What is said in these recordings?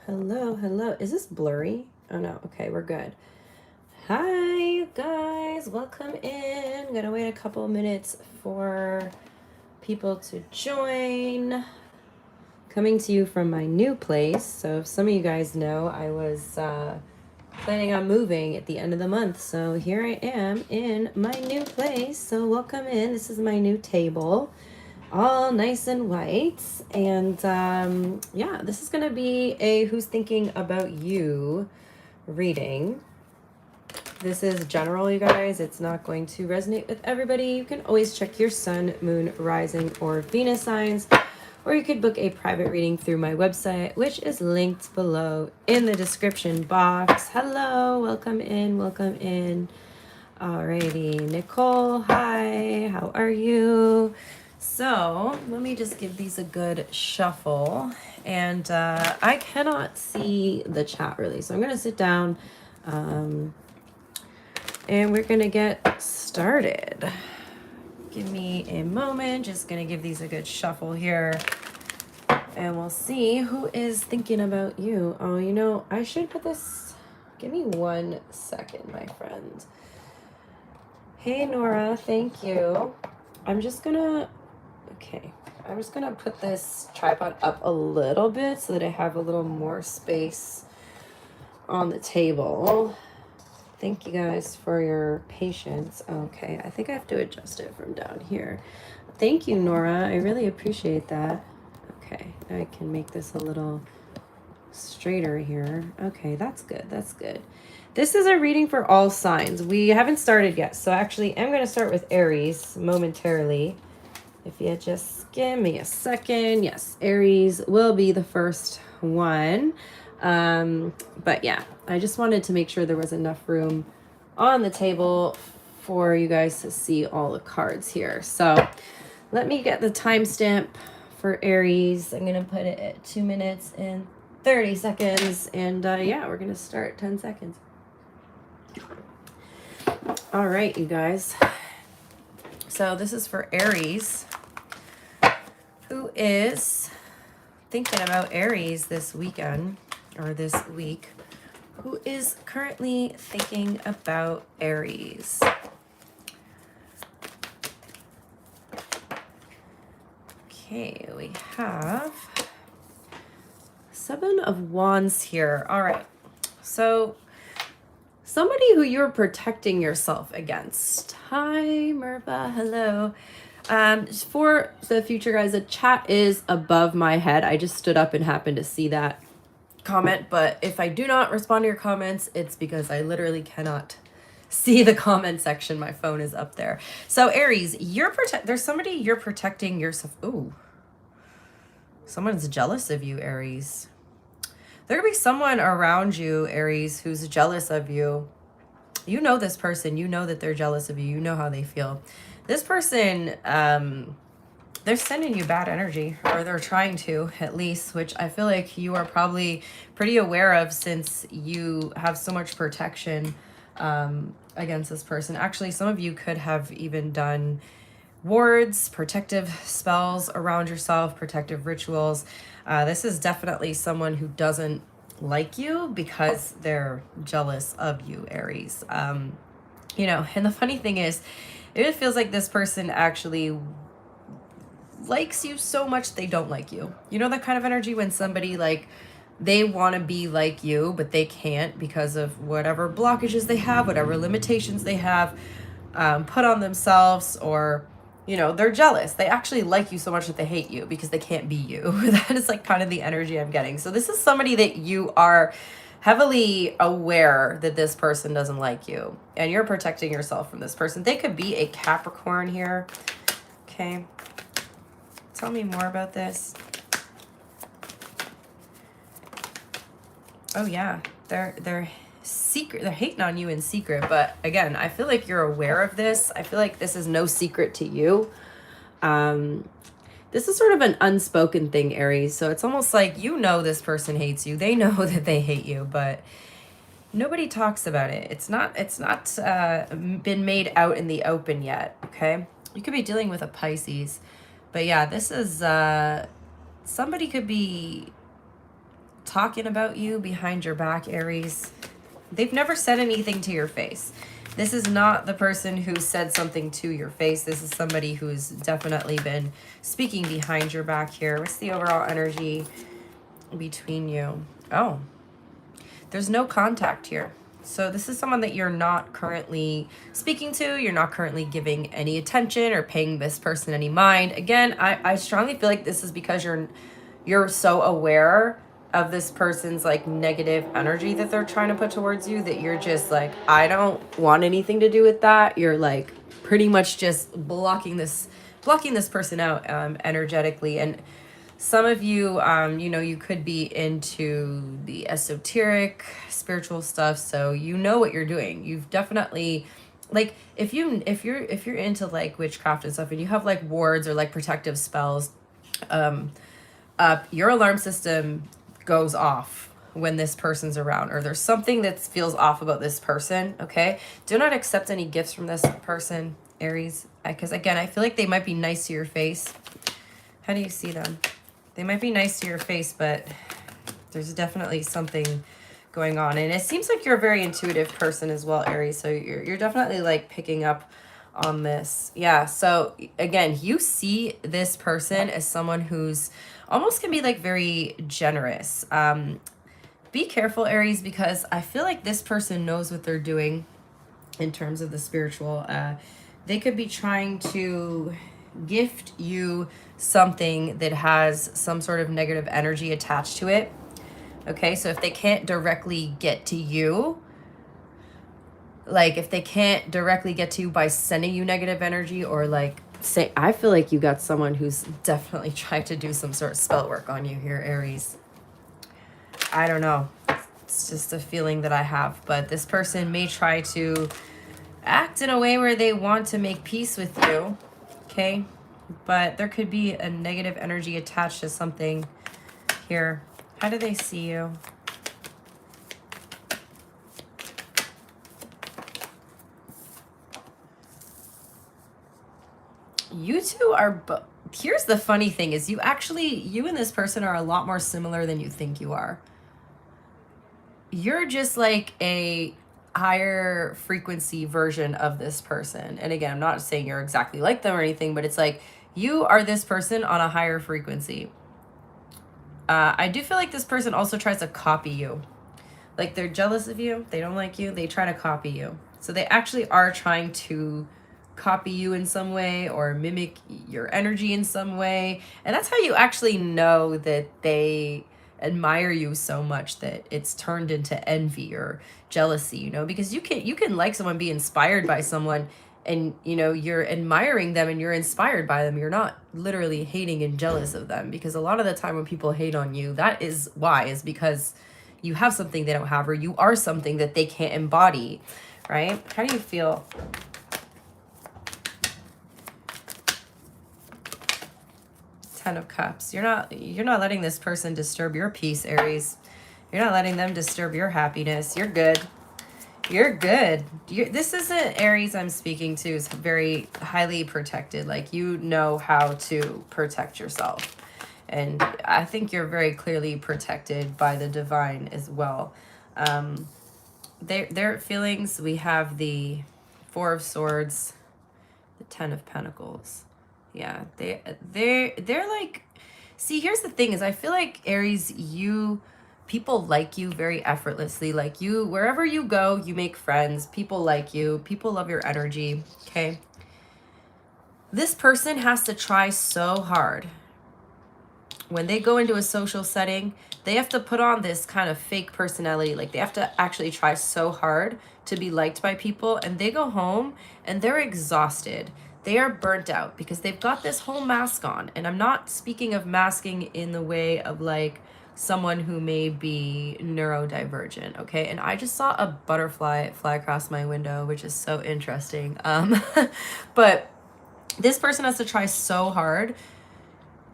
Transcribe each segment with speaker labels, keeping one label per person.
Speaker 1: Hello, hello. Is this blurry? Oh no, okay, we're good. Hi, you guys. Welcome in. I'm gonna wait a couple minutes for people to join. Coming to you from my new place. So, if some of you guys know, I was planning on moving at the end of the month. So, here I am in my new place. So, welcome in. This is my new table, all nice and white. And yeah, this is going to be a Who's Thinking About You reading. This is general, you guys. It's not going to resonate with everybody. You can always check your sun, moon, rising, or Venus signs, or you could book a private reading through my website, which is linked below in the description box. Hello, welcome in, welcome in. Alrighty, Nicole, hi, how are you? So let me just give these a good shuffle. And I cannot see the chat really, so I'm gonna sit down and we're gonna get started. Give me a moment, just gonna give these a good shuffle here. And we'll see who is thinking about you. Oh, you know, I should put this, give me 1 second, my friend. Hey, Nora, thank you. I'm just gonna put this tripod up a little bit so that I have a little more space on the table. Thank you guys for your patience. Okay, I think I have to adjust it from down here. Thank you, Nora. I really appreciate that. Okay, now I can make this a little straighter here. Okay, that's good. That's good. This is a reading for all signs. We haven't started yet, so actually I'm going to start with Aries momentarily. If you just give me a second. Yes, Aries will be the first one. But yeah, I just wanted to make sure there was enough room on the table for you guys to see all the cards here. So let me get the timestamp for Aries. I'm going to put it at 2 minutes and 30 seconds. And yeah, we're going to start 10 seconds. All right, you guys. So this is for Aries, who is thinking about Aries this weekend or this week. Who is currently thinking about Aries? Okay, we have 7 of Wands here. All right. So somebody who you're protecting yourself against. Hi, Merva. Hello. For the future guys, the chat is above my head. I just stood up and happened to see that comment. But if I do not respond to your comments, it's because I literally cannot see the comment section. My phone is up there. So Aries, there's somebody you're protecting yourself. Ooh. Someone's jealous of you, Aries. There could be someone around you, Aries, who's jealous of you. You know this person. You know that they're jealous of you. You know how they feel. This person, they're sending you bad energy, or they're trying to, at least, which I feel like you are probably pretty aware of since you have so much protection against this person. Actually, some of you could have even done wards, protective spells around yourself, protective rituals. This is definitely someone who doesn't like you because they're jealous of you, Aries. You know, and the funny thing is, it feels like this person actually likes you so much they don't like you. You know that kind of energy when somebody like they want to be like you, but they can't because of whatever blockages they have, whatever limitations they have put on themselves, or you know, they're jealous. They actually like you so much that they hate you because they can't be you. That is like kind of the energy I'm getting. So this is somebody that you are heavily aware that this person doesn't like you, and you're protecting yourself from this person. They could be a Capricorn here. Okay. Tell me more about this. Oh yeah, they're secret. They're hating on you in secret, but again, I feel like you're aware of this. I feel like this is no secret to you. This is sort of an unspoken thing, Aries. So it's almost like you know this person hates you. They know that they hate you, but nobody talks about it. It's not been made out in the open yet. Okay, you could be dealing with a Pisces, but yeah, this is somebody could be talking about you behind your back, Aries. They've never said anything to your face. This is not the person who said something to your face. This is somebody who's definitely been speaking behind your back here. What's the overall energy between you? Oh, there's no contact here. So this is someone that you're not currently speaking to. You're not currently giving any attention or paying this person any mind. Again, I strongly feel like this is because you're so aware of this person's like negative energy that they're trying to put towards you that you're just like, I don't want anything to do with that. You're like pretty much just blocking this person out energetically. And some of you, you know, you could be into the esoteric, spiritual stuff, so you know what you're doing. You've definitely, like, if you're into like witchcraft and stuff, and you have like wards or like protective spells, your alarm system goes off when this person's around, or there's something that feels off about this person. Okay, do not accept any gifts from this person, Aries, because again, I feel like they might be nice to your face. How do you see them? They might be nice to your face, but there's definitely something going on. And it seems like you're a very intuitive person as well, Aries. So you're definitely like picking up on this. Yeah. So again, you see this person as someone who's almost can be like very generous. Be careful, Aries, because I feel like this person knows what they're doing in terms of the spiritual. They could be trying to gift you something that has some sort of negative energy attached to it. Okay, so if they can't directly get to you, like if they can't directly get to you by sending you negative energy, or like say, I feel like you got someone who's definitely trying to do some sort of spell work on you here, Aries. I don't know. It's just a feeling that I have, but this person may try to act in a way where they want to make peace with you. Okay, but there could be a negative energy attached to something here. How do they see you? You two are, here's the funny thing is you and this person are a lot more similar than you think you are. You're just like a higher frequency version of this person. And again, I'm not saying you're exactly like them or anything, but it's like you are this person on a higher frequency. I do feel like this person also tries to copy you. Like they're jealous of you. They don't like you. They try to copy you. So they actually are trying to copy you in some way or mimic your energy in some way. And that's how you actually know that they admire you so much that it's turned into envy or jealousy, you know, because you can like someone, be inspired by someone, and you know you're admiring them and you're inspired by them. You're not literally hating and jealous of them, because a lot of the time when people hate on you, that is because you have something they don't have, or you are something that they can't embody, right? How do you feel? Ten of Cups. You're not letting this person disturb your peace, Aries. You're not letting them disturb your happiness. You're good. You're good. This isn't Aries I'm speaking to is very highly protected. Like, you know how to protect yourself. And I think you're very clearly protected by the divine as well. Their feelings, we have the Four of Swords, the Ten of Pentacles. Yeah, they're like, see, here's the thing is I feel like Aries, people like you very effortlessly. Like you, wherever you go, you make friends. People like you. People love your energy. Okay. This person has to try so hard. When they go into a social setting, they have to put on this kind of fake personality. Like they have to actually try so hard to be liked by people. And they go home and they're exhausted. They are burnt out because they've got this whole mask on. And I'm not speaking of masking in the way of like someone who may be neurodivergent, okay? And I just saw a butterfly fly across my window, which is so interesting. But this person has to try so hard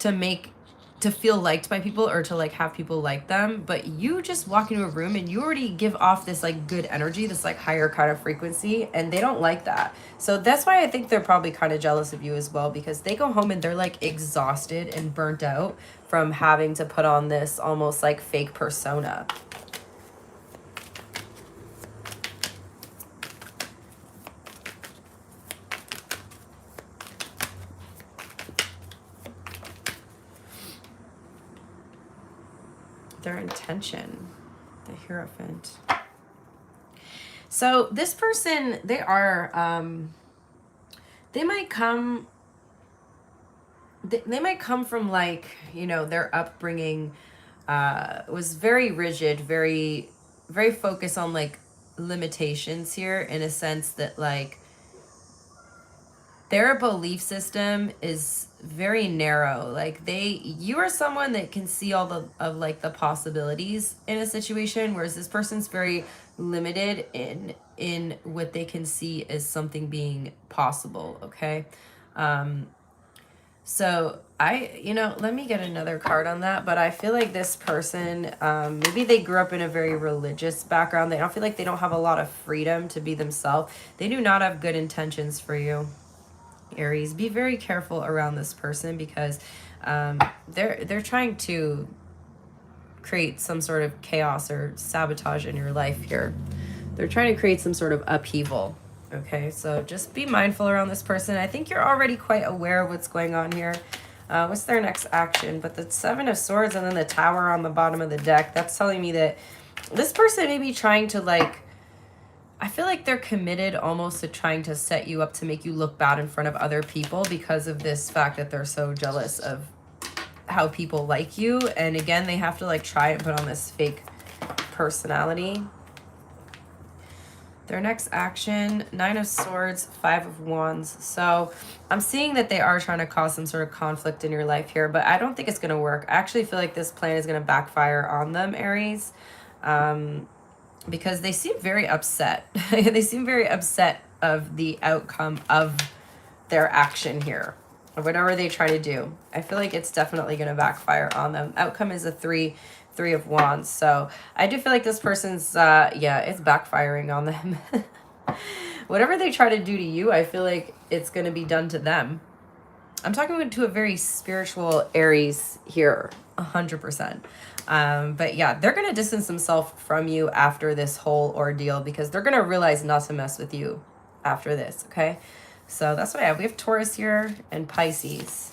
Speaker 1: to make to feel liked by people or to like have people like them, but you just walk into a room and you already give off this like good energy, this like higher kind of frequency, and they don't like that. So that's why I think they're probably kind of jealous of you as well, because they go home and they're like exhausted and burnt out from having to put on this almost like fake persona. Their intention, the Hierophant. So this person, they are, they might come from like, you know, their upbringing was very rigid, very focused on like limitations here, in a sense that like their belief system is very narrow. Like you are someone that can see all the possibilities in a situation, whereas this person's very limited in what they can see as something being possible. Okay. So let me get another card on that, but I feel like this person, maybe they grew up in a very religious background. I feel like they don't have a lot of freedom to be themselves. They do not have good intentions for you, Aries. Be very careful around this person, because they're trying to create some sort of chaos or sabotage in your life here. They're trying to create some sort of upheaval. Okay, so just be mindful around this person. I think you're already quite aware of what's going on here. What's their next action? But the Seven of Swords and then the Tower on the bottom of the deck, that's telling me that this person may be trying to like, I feel like they're committed almost to trying to set you up to make you look bad in front of other people, because of this fact that they're so jealous of how people like you. And again, they have to like try and put on this fake personality. Their next action, Nine of Swords, Five of Wands. So I'm seeing that they are trying to cause some sort of conflict in your life here, but I don't think it's going to work. I actually feel like this plan is going to backfire on them, Aries, because they seem very upset. They seem very upset of the outcome of their action here, or whatever they try to do. I feel like it's definitely going to backfire on them. Outcome is a Three of Wands. So I do feel like this person's, it's backfiring on them. Whatever they try to do to you, I feel like it's going to be done to them. I'm talking to a very spiritual Aries here, 100%. But yeah, they're going to distance themselves from you after this whole ordeal, because they're going to realize not to mess with you after this. Okay. So that's what I have. We have Taurus here and Pisces.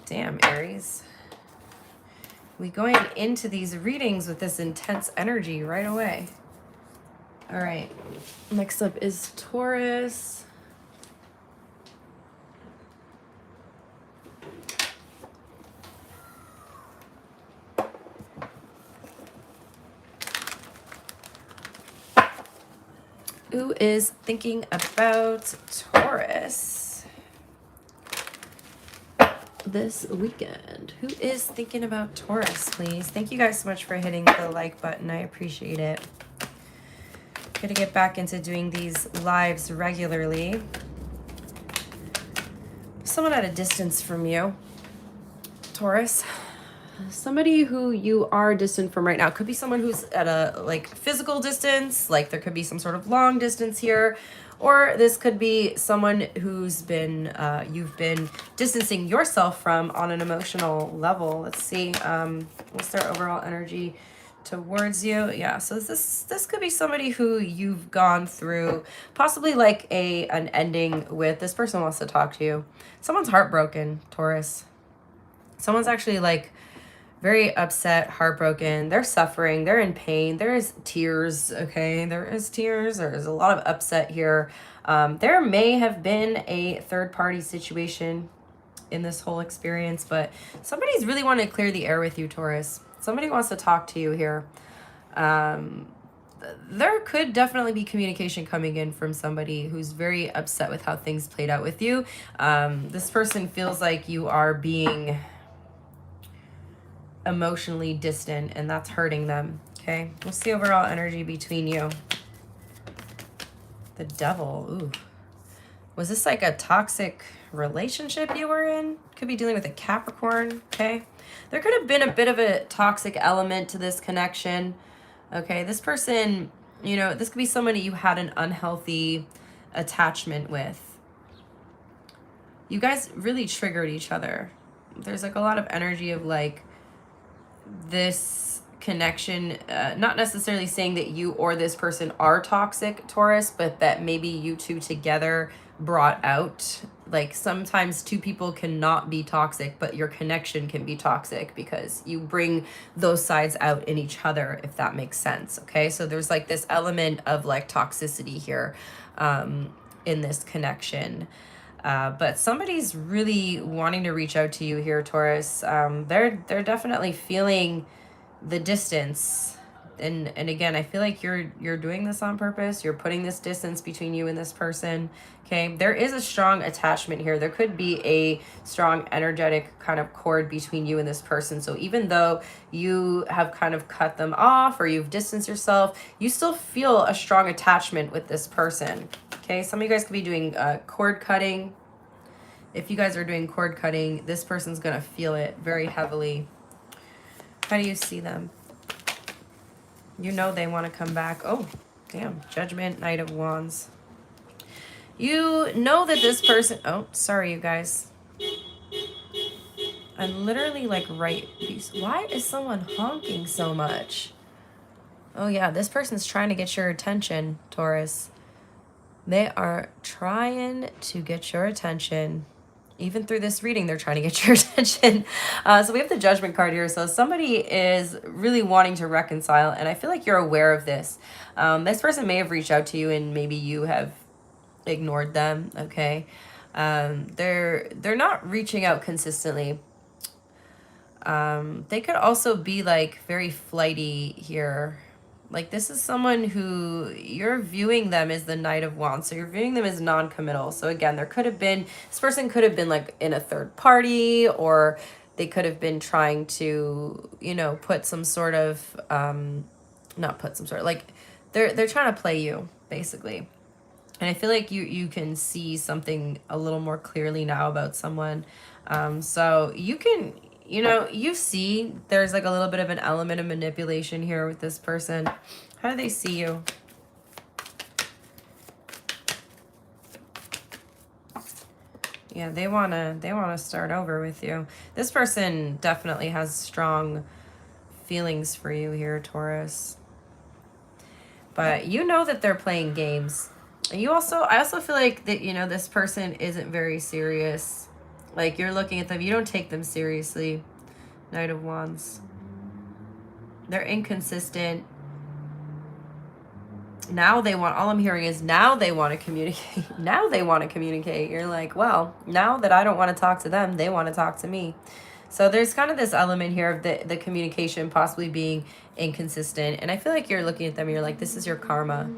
Speaker 1: Damn, Aries. We going into these readings with this intense energy right away. All right. Next up is Taurus. Who is thinking about Taurus this weekend? Who is thinking about Taurus, please? Thank you guys so much for hitting the like button. I appreciate it. Gonna get back into doing these lives regularly. Someone at a distance from you, Taurus. Somebody who you are distant from right now. Could be someone who's at a like physical distance, like there could be some sort of long distance here, or this could be someone who's been you've been distancing yourself from on an emotional level. Let's see. What's their overall energy towards you? Yeah, so this could be somebody who you've gone through possibly like an ending with. This person wants to talk to you. Someone's heartbroken, Taurus. Someone's actually like very upset, heartbroken. They're suffering. They're in pain. There is tears, okay? There is tears. There is a lot of upset here. There may have been a third-party situation in this whole experience, but somebody's really wanting to clear the air with you, Taurus. Somebody wants to talk to you here. There could definitely be communication coming in from somebody who's very upset with how things played out with you. This person feels like you are being emotionally distant, and that's hurting them. Okay, we'll see overall energy between you. The Devil. Ooh, Was this like a toxic relationship you were in? Could be dealing with a Capricorn, okay? There could have been a bit of a toxic element to this connection, okay? This person, you know, this could be somebody you had an unhealthy attachment with. You guys really triggered each other. There's like a lot of energy of like this connection, not necessarily saying that you or this person are toxic, Taurus, but that maybe you two together brought out, like sometimes two people cannot be toxic, but your connection can be toxic because you bring those sides out in each other, if that makes sense. Okay, so there's like this element of like toxicity here in this connection. But somebody's really wanting to reach out to you here, Taurus. They're definitely feeling the distance. And again, I feel like you're doing this on purpose. You're putting this distance between you and this person. Okay, there is a strong attachment here. There could be a strong energetic kind of cord between you and this person. So even though you have kind of cut them off or you've distanced yourself, you still feel a strong attachment with this person. Okay, some of you guys could be doing cord cutting. If you guys are doing cord cutting, this person's gonna feel it very heavily. How do you see them? You know they want to come back. Oh, damn. Judgment, Knight of Wands. You know that this person... Oh, sorry, you guys. I'm literally like right... Why is someone honking so much? Oh, yeah. This person's trying to get your attention, Taurus. They are trying to get your attention. Even through this reading, they're trying to get your attention. So we have the Judgment card here. So somebody is really wanting to reconcile, and I feel like you're aware of this. This person may have reached out to you, and maybe you have ignored them. Okay, they're not reaching out consistently. They could also be like very flighty here. Like this is someone who you're viewing them as the Knight of Wands. So you're viewing them as non-committal. So again, there could have been, this person could have been like in a third party, or they could have been trying to, you know, put some sort of, not put some sort of, like they're trying to play you basically. And I feel like you can see something a little more clearly now about someone. So you can, you know, you see there's like a little bit of an element of manipulation here with this person. How do they see you? Yeah, they wanna start over with you. This person definitely has strong feelings for you here, Taurus. But you know that they're playing games. And I also feel like that, you know, this person isn't very serious. Like you're looking at them, you don't take them seriously. Knight of Wands. They're inconsistent. Now they want, all I'm hearing is now they want to communicate. Now they want to communicate. You're like, well, now that I don't want to talk to them, they want to talk to me. So there's kind of this element here of the communication possibly being inconsistent. And I feel like you're looking at them and you're like, this is your karma.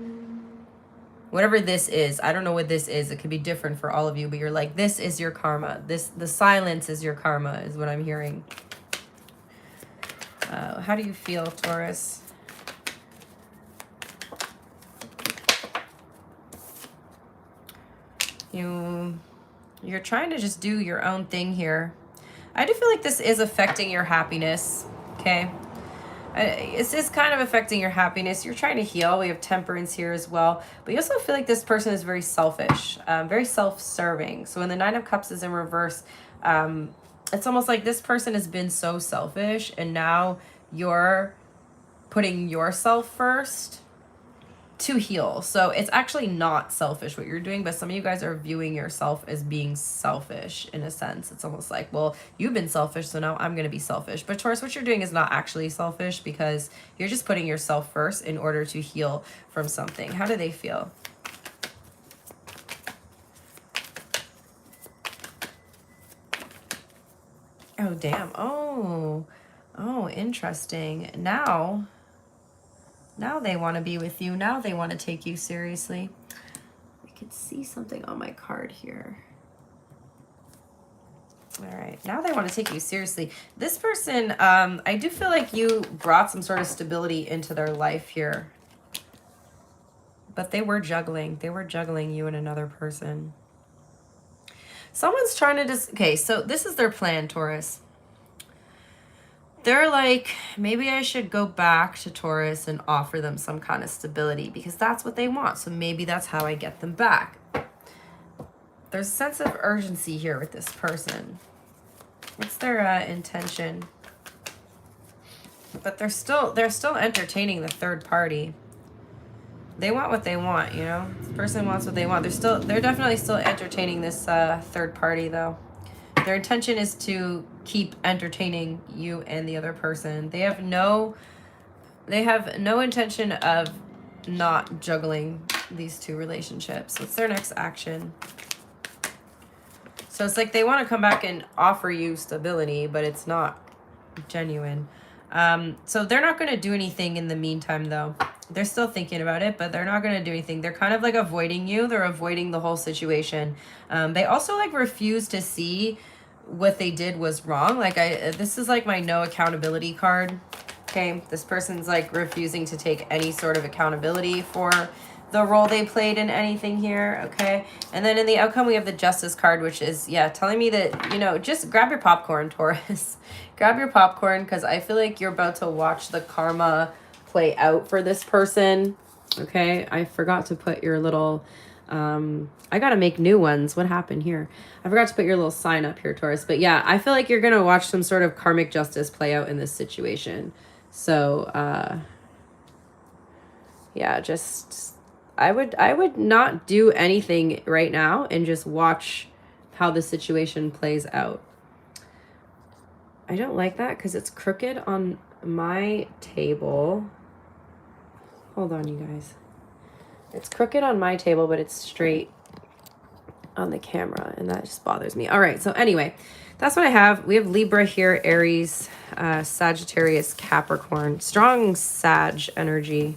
Speaker 1: Whatever this is, I don't know what this is. It could be different for all of you, but you're like, this is your karma. The silence is your karma, is what I'm hearing. How do you feel, Taurus? You're trying to just do your own thing here. I do feel like this is affecting your happiness, okay? This is kind of affecting your happiness. You're trying to heal. We have temperance here as well. But you also feel like this person is very selfish, very self-serving. So when the Nine of Cups is in reverse, it's almost like this person has been so selfish, and now you're putting yourself first to heal. So it's actually not selfish what you're doing, but some of you guys are viewing yourself as being selfish in a sense. It's almost like, well, you've been selfish, so now I'm going to be selfish. But Taurus, what you're doing is not actually selfish, because you're just putting yourself first in order to heal from something. How do they feel? Oh, damn. Oh, interesting. Now they want to be with you. Now they want to take you seriously. I could see something on my card here. All right. Now they want to take you seriously. This person, I do feel like you brought some sort of stability into their life here. But they were juggling. They were juggling you and another person. Someone's trying to okay, so this is their plan, Taurus. They're like, maybe I should go back to Taurus and offer them some kind of stability because that's what they want. So maybe that's how I get them back. There's a sense of urgency here with this person. What's their intention? But they're still entertaining the third party. They want what they want, you know? This person wants what they want. They're definitely still entertaining this third party though. Their intention is to keep entertaining you and the other person. They have no intention of not juggling these two relationships. What's their next action? So it's like they want to come back and offer you stability, but it's not genuine. So they're not going to do anything in the meantime though. They're still thinking about it, but they're not going to do anything. They're kind of like avoiding you. They're avoiding the whole situation. They also like refuse to see what they did was wrong. Like this is like my no accountability card. Okay. This person's like refusing to take any sort of accountability for the role they played in anything here. Okay. And then in the outcome, we have the Justice card, which is, yeah, telling me that, you know, just grab your popcorn, Taurus. Grab your popcorn, because I feel like you're about to watch the karma play out for this person. Okay. I forgot to put your little, I got to make new ones. What happened here? I forgot to put your little sign up here, Taurus. But yeah, I feel like you're going to watch some sort of karmic justice play out in this situation. So, yeah, just, I would not do anything right now and just watch how the situation plays out. I don't like that because it's crooked on my table. Hold on, you guys. It's crooked on my table, but it's straight on the camera, and that just bothers me. All right, so anyway, that's what I have. We have Libra here, Aries, Sagittarius, Capricorn. Strong Sag energy.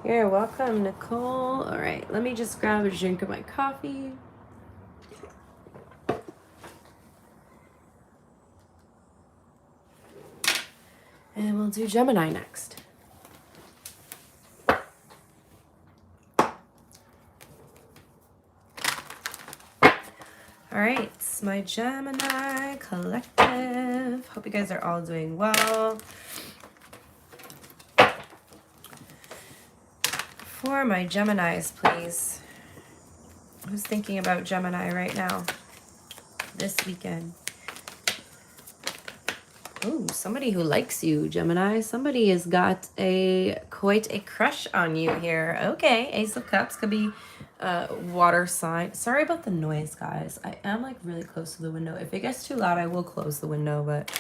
Speaker 1: You're welcome, Nicole. All right, let me just grab a drink of my coffee. And we'll do Gemini next. All right, it's my Gemini collective. Hope you guys are all doing well. For my Geminis, please. Who's thinking about Gemini right now? This weekend. Ooh, somebody who likes you, Gemini. Somebody has got quite a crush on you here. Okay, Ace of Cups could be water sign. Sorry about the noise, guys. I am like really close to the window. If it gets too loud, I will close the window, but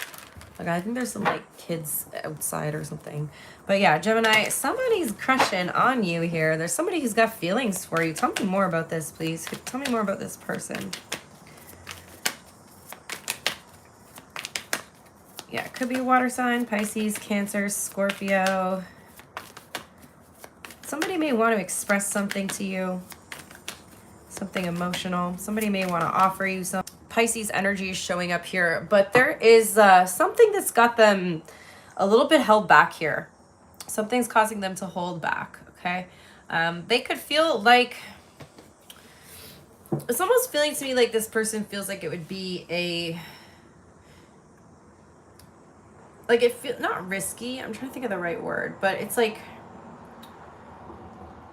Speaker 1: like I think there's some like kids outside or something. But yeah, Gemini, somebody's crushing on you here. There's somebody who's got feelings for you. Tell me more about this, please. Tell me more about this person. Yeah, it could be a water sign, Pisces, Cancer, Scorpio. Somebody may want to express something to you, something emotional. Somebody may want to offer you some. Pisces energy is showing up here, but there is something that's got them a little bit held back here. Something's causing them to hold back, okay? They could feel like, it's almost feeling to me like this person feels like it would be like it feel not risky. I'm trying to think of the right word, but it's like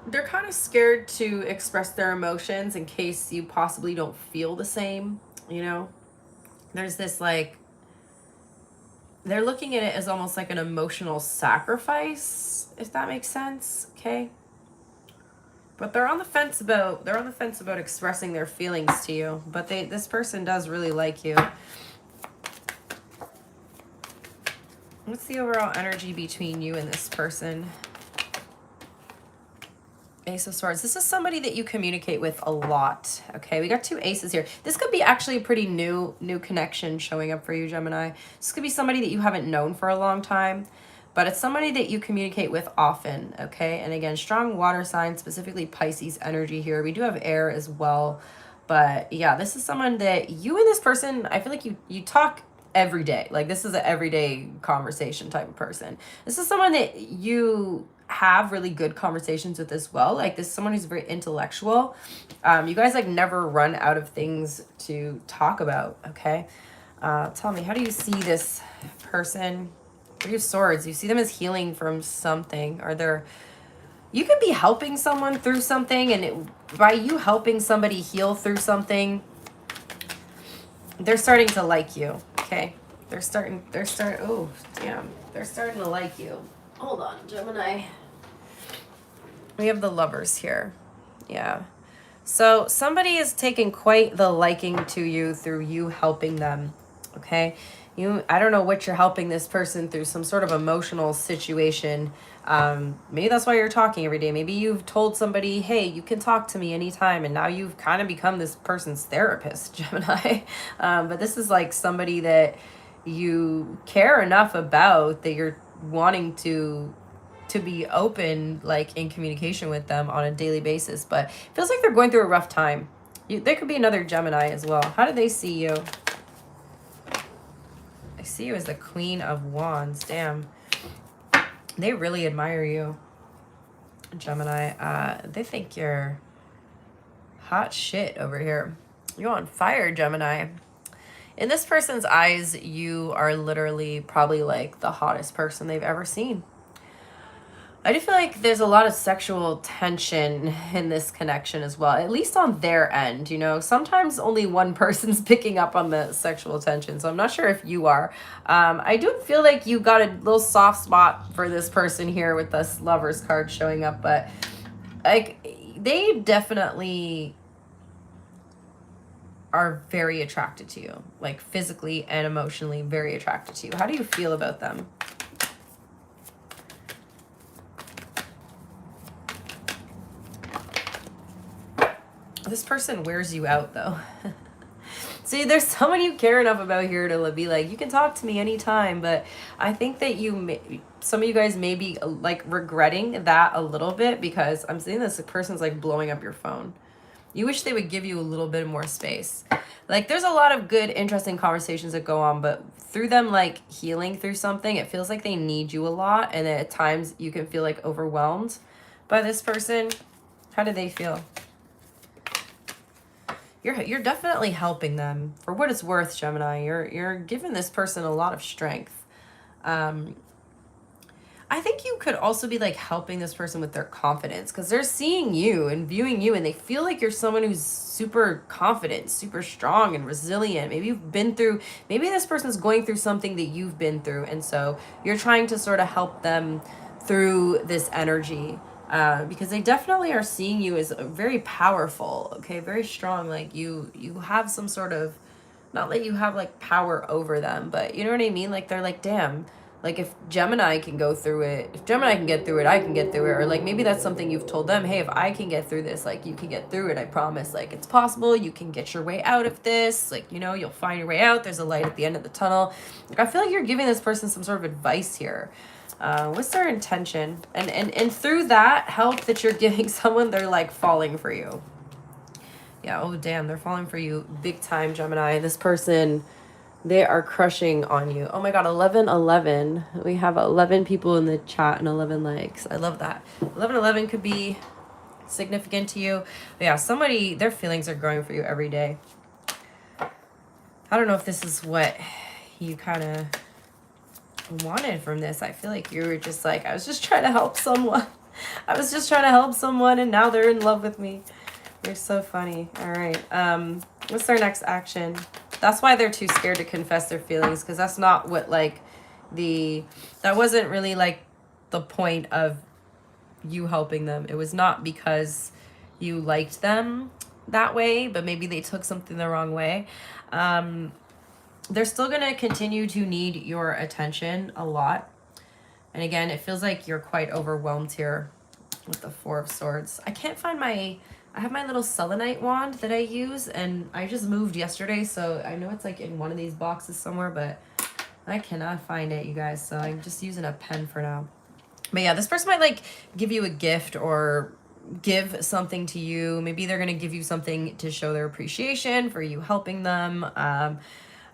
Speaker 1: they're kind of scared to express their emotions in case you possibly don't feel the same, you know? There's this like, they're looking at it as almost like an emotional sacrifice, if that makes sense, okay? But they're on the fence about expressing their feelings to you, but this person does really like you. What's the overall energy between you and this person? Ace of Swords. This is somebody that you communicate with a lot. Okay, we got two aces here. This could be actually a pretty new connection showing up for you, Gemini. This could be somebody that you haven't known for a long time, but it's somebody that you communicate with often, okay? And again, strong water sign, specifically Pisces energy here. We do have air as well. But yeah, this is someone that you and this person, I feel like you talk every day. Like this is an everyday conversation type of person. This is someone that you have really good conversations with as well. Like this is someone who's very intellectual. You guys like never run out of things to talk about. Okay. Tell me, how do you see this person? Three of Swords. You see them as healing from something. You could be helping someone through something, and by you helping somebody heal through something, they're starting to like you. Okay. They're starting, oh, damn. They're starting to like you. Hold on, Gemini. We have the Lovers here. Yeah. So somebody is taking quite the liking to you through you helping them. Okay. I don't know what you're helping this person through, some sort of emotional situation. Maybe that's why you're talking every day. Maybe you've told somebody, hey, you can talk to me anytime. And now you've kind of become this person's therapist, Gemini. But this is like somebody that you care enough about that you're wanting to be open, like in communication with them on a daily basis. But it feels like they're going through a rough time. There could be another Gemini as well. How do they see you? I see you as the Queen of Wands. Damn. They really admire you, Gemini. They think you're hot shit over here. You're on fire, Gemini. In this person's eyes, you are literally probably like the hottest person they've ever seen. I do feel like there's a lot of sexual tension in this connection as well, at least on their end, you know. Sometimes only one person's picking up on the sexual tension, so I'm not sure if you are. I do feel like you got a little soft spot for this person here with this Lovers card showing up, but like they definitely are very attracted to you, like physically and emotionally very attracted to you. How do you feel about them? This person wears you out, though. See, there's someone you care enough about here to be like, you can talk to me anytime, but I think that some of you guys may be like regretting that a little bit, because I'm seeing this person's like blowing up your phone. You wish they would give you a little bit more space. Like there's a lot of good, interesting conversations that go on, but through them like healing through something, it feels like they need you a lot. And at times you can feel like overwhelmed by this person. How do they feel? You're definitely helping them. For what it's worth, Gemini, you're giving this person a lot of strength. I think you could also be like helping this person with their confidence, because they're seeing you and viewing you, and they feel like you're someone who's super confident, super strong and resilient. Maybe you've been through, maybe this person's going through something that you've been through, and so you're trying to sort of help them through this energy. Because they definitely are seeing you as very powerful, okay, very strong. Like you have some sort of, not that you have like power over them, but you know what I mean? Like they're like, damn, like if Gemini can go through it, if Gemini can get through it, I can get through it. Or like maybe that's something you've told them, hey, if I can get through this, like you can get through it, I promise. Like it's possible, you can get your way out of this, like, you know, you'll find your way out, there's a light at the end of the tunnel. Like I feel like you're giving this person some sort of advice here. What's their intention? And through that help that you're giving someone, they're like falling for you. Yeah, oh damn, they're falling for you big time, Gemini. This person, they are crushing on you. Oh my god, 1111. We have 11 people in the chat and 11 likes. I love that. 1111 could be significant to you. But yeah, somebody, their feelings are growing for you every day. I don't know if this is what you kind of wanted from this. I feel like you were just like, I was just trying to help someone. I was just trying to help someone, and now they're in love with me. You're so funny. All right. What's their next action? That's why they're too scared to confess their feelings, because that's not what like that wasn't really like the point of you helping them. It was not because you liked them that way, but maybe they took something the wrong way. They're still going to continue to need your attention a lot. And again, it feels like you're quite overwhelmed here with the Four of Swords. I can't find I have my little selenite wand that I use, and I just moved yesterday, so I know it's like in one of these boxes somewhere, but I cannot find it, you guys. So I'm just using a pen for now. But yeah, this person might like give you a gift or give something to you. Maybe they're going to give you something to show their appreciation for you helping them.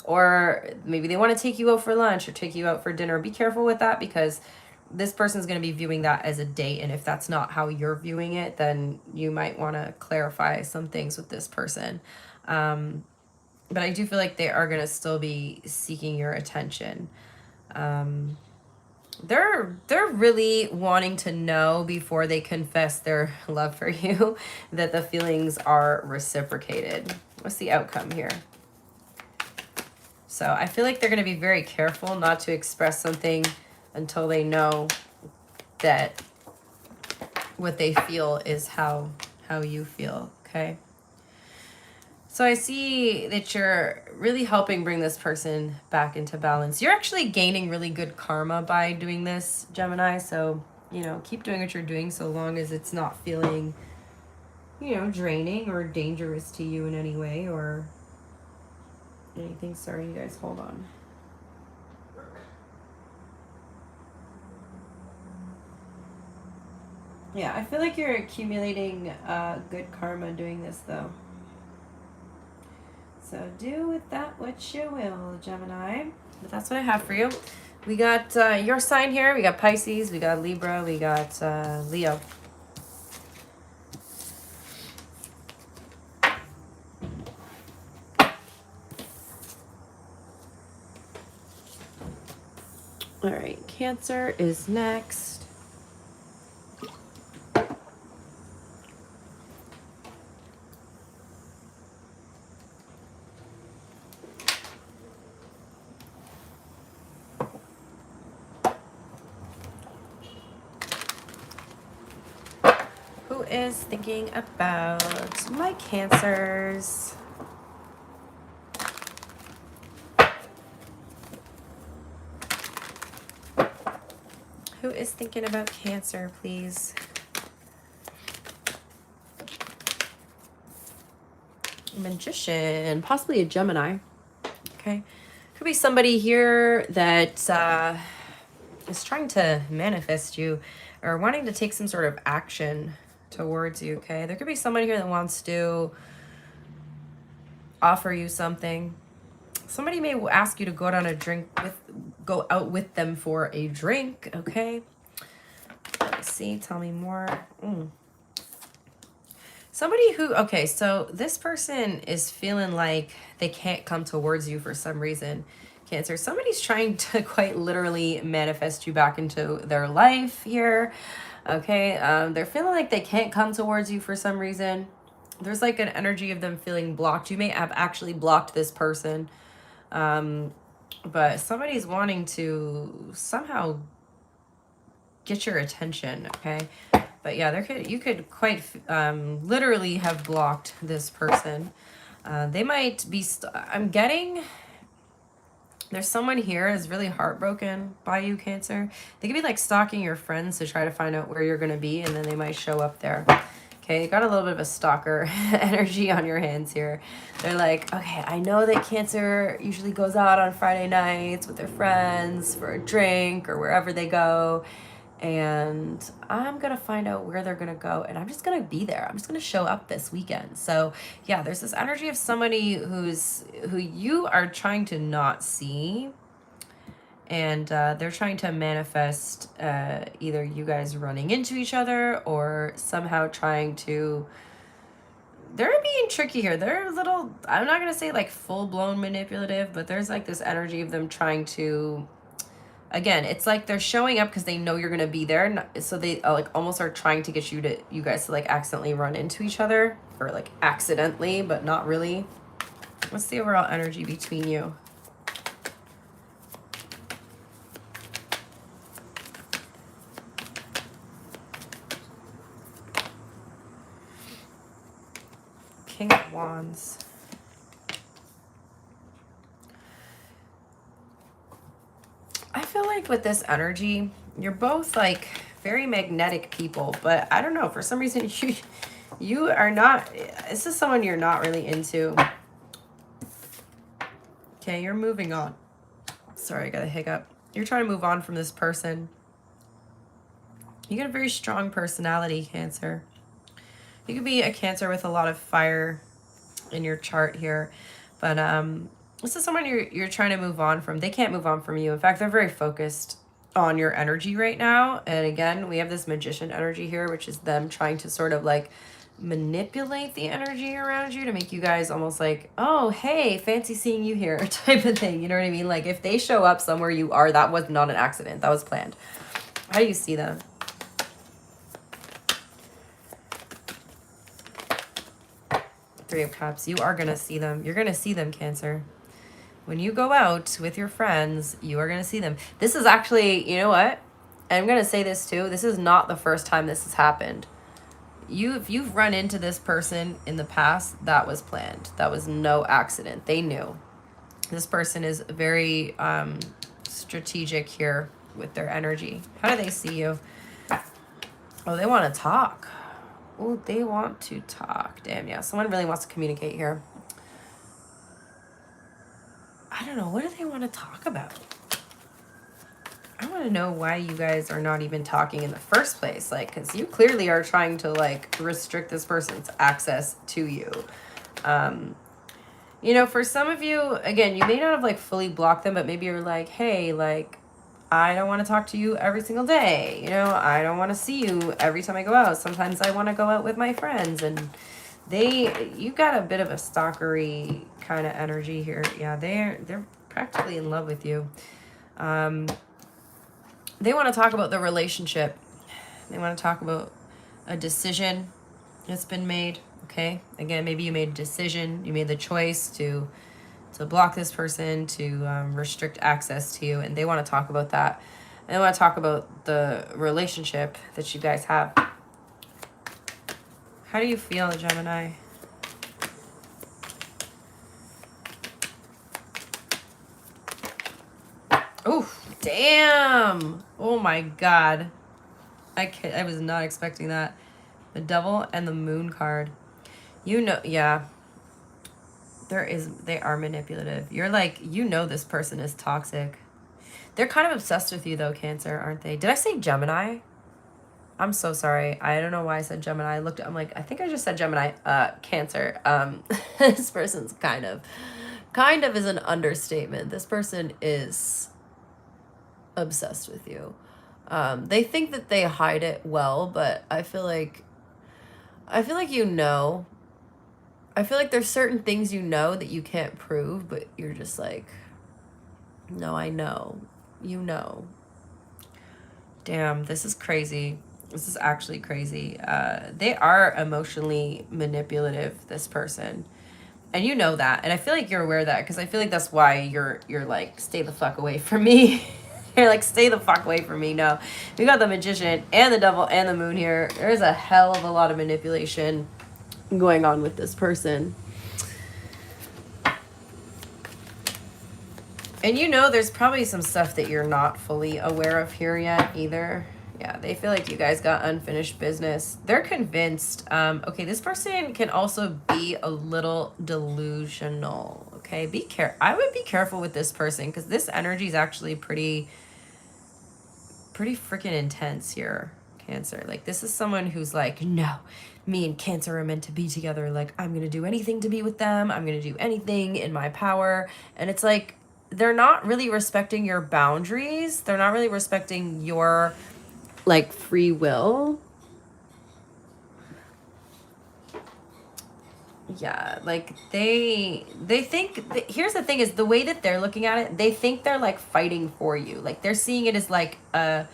Speaker 1: Or maybe they want to take you out for lunch or take you out for dinner. Be careful with that, because this person's going to be viewing that as a date. And if that's not how you're viewing it, then you might want to clarify some things with this person. But I do feel like they are going to still be seeking your attention. They're really wanting to know before they confess their love for you that the feelings are reciprocated. What's the outcome here? So I feel like they're going to be very careful not to express something until they know that what they feel is how you feel, okay? So I see that you're really helping bring this person back into balance. You're actually gaining really good karma by doing this, Gemini. So, you know, keep doing what you're doing so long as it's not feeling, you know, draining or dangerous to you in any way or anything. Sorry, you guys, hold on. Yeah, I feel like you're accumulating good karma doing this, though. So do with that what you will, Gemini. But that's what I have for you. We got your sign here. We got Pisces. We got Libra. We got Leo. All right, Cancer is next. Who is thinking about my Cancers? Who is thinking about Cancer, please? Magician, possibly a Gemini. Okay. Could be somebody here that is trying to manifest you or wanting to take some sort of action towards you, okay? There could be somebody here that wants to offer you something. Somebody may ask you to go go out with them for a drink, okay? Let's see, tell me more. Somebody who, okay, so this person is feeling like they can't come towards you for some reason. Cancer, somebody's trying to quite literally manifest you back into their life here. Okay, they're feeling like they can't come towards you for some reason. There's like an energy of them feeling blocked. You may have actually blocked this person. But somebody's wanting to somehow get your attention, okay? But yeah, you could quite literally have blocked this person. They might be, I'm getting, there's someone here is really heartbroken by you, Cancer. They could be like stalking your friends to try to find out where you're going to be, and then they might show up there. Okay, you got a little bit of a stalker energy on your hands here. They're like, okay, I know that Cancer usually goes out on Friday nights with their friends for a drink or wherever they go. And I'm going to find out where they're going to go. And I'm just going to be there. I'm just going to show up this weekend. So yeah, there's this energy of somebody who you are trying to not see. And they're trying to manifest either you guys running into each other or somehow trying to... They're being tricky here. They're a little... I'm not going to say like full-blown manipulative, but there's like this energy of them trying to... Again, it's like they're showing up because they know you're going to be there. So they like almost are trying to get you guys to like accidentally run into each other. Or like accidentally, but not really. What's the overall energy between you? King of Wands. I feel like with this energy, you're both like very magnetic people, but I don't know, for some reason you are not, this is someone you're not really into. Okay, you're moving on. Sorry, I got a hiccup. You're trying to move on from this person. You got a very strong personality, Cancer. You could be a Cancer with a lot of fire in your chart here. But this is someone you're trying to move on from. They can't move on from you. In fact, they're very focused on your energy right now. And again, we have this Magician energy here, which is them trying to sort of like manipulate the energy around you to make you guys almost like, oh, hey, fancy seeing you here type of thing. You know what I mean? Like if they show up somewhere you are, that was not an accident. That was planned. How do you see them? Three of Cups. You are going to see them. You're going to see them, Cancer. When you go out with your friends, you are going to see them. This is actually, you know what? I'm going to say this too. This is not the first time this has happened. If you've run into this person in the past, that was planned. That was no accident. They knew. This person is very strategic here with their energy. How do they see you? Oh, they want to talk. Oh, they want to talk. Damn, yeah. Someone really wants to communicate here. I don't know. What do they want to talk about? I want to know why you guys are not even talking in the first place. Like, because you clearly are trying to, like, restrict this person's access to you. You know, for some of you, again, you may not have, like, fully blocked them, but maybe you're like, hey, like, I don't want to talk to you every single day. You know, I don't want to see you every time I go out. Sometimes I want to go out with my friends. And you got a bit of a stalkery kind of energy here. Yeah, they're practically in love with you. They want to talk about the relationship. They want to talk about a decision that's been made. Okay. Again, maybe you made a decision. You made the choice to block this person, to restrict access to you. And they want to talk about that. And they want to talk about the relationship that you guys have. How do you feel, Gemini? Oh, damn. Oh my God. I was not expecting that. The Devil and the Moon card. You know, yeah. They are manipulative. You're like, you know this person is toxic. They're kind of obsessed with you though, Cancer, aren't they? Did I say Gemini? I'm so sorry. I don't know why I said Gemini. I'm like, I think I just said Gemini. Cancer. This person's kind of is an understatement. This person is obsessed with you. They think that they hide it well, but I feel like you know. I feel like there's certain things you know that you can't prove, but you're just like, no, I know. You know. Damn, this is crazy. This is actually crazy. They are emotionally manipulative, this person. And you know that. And I feel like you're aware of that because I feel like that's why you're like, stay the fuck away from me. You're like, stay the fuck away from me. No. We got the Magician and the Devil and the Moon here. There's a hell of a lot of manipulation going on with this person. And you know there's probably some stuff that you're not fully aware of here yet either. Yeah, they feel like you guys got unfinished business. They're convinced. Okay, this person can also be a little delusional. Okay, I would be careful with this person because this energy is actually pretty freaking intense here, Cancer. Like, this is someone who's like, no, me and Cancer are meant to be together. Like, I'm going to do anything to be with them. I'm going to do anything in my power. And it's like, they're not really respecting your boundaries. They're not really respecting your, like, free will. Yeah, like, they think, here's the thing is, the way that they're looking at it, they think they're, like, fighting for you. Like, they're seeing it as, like, a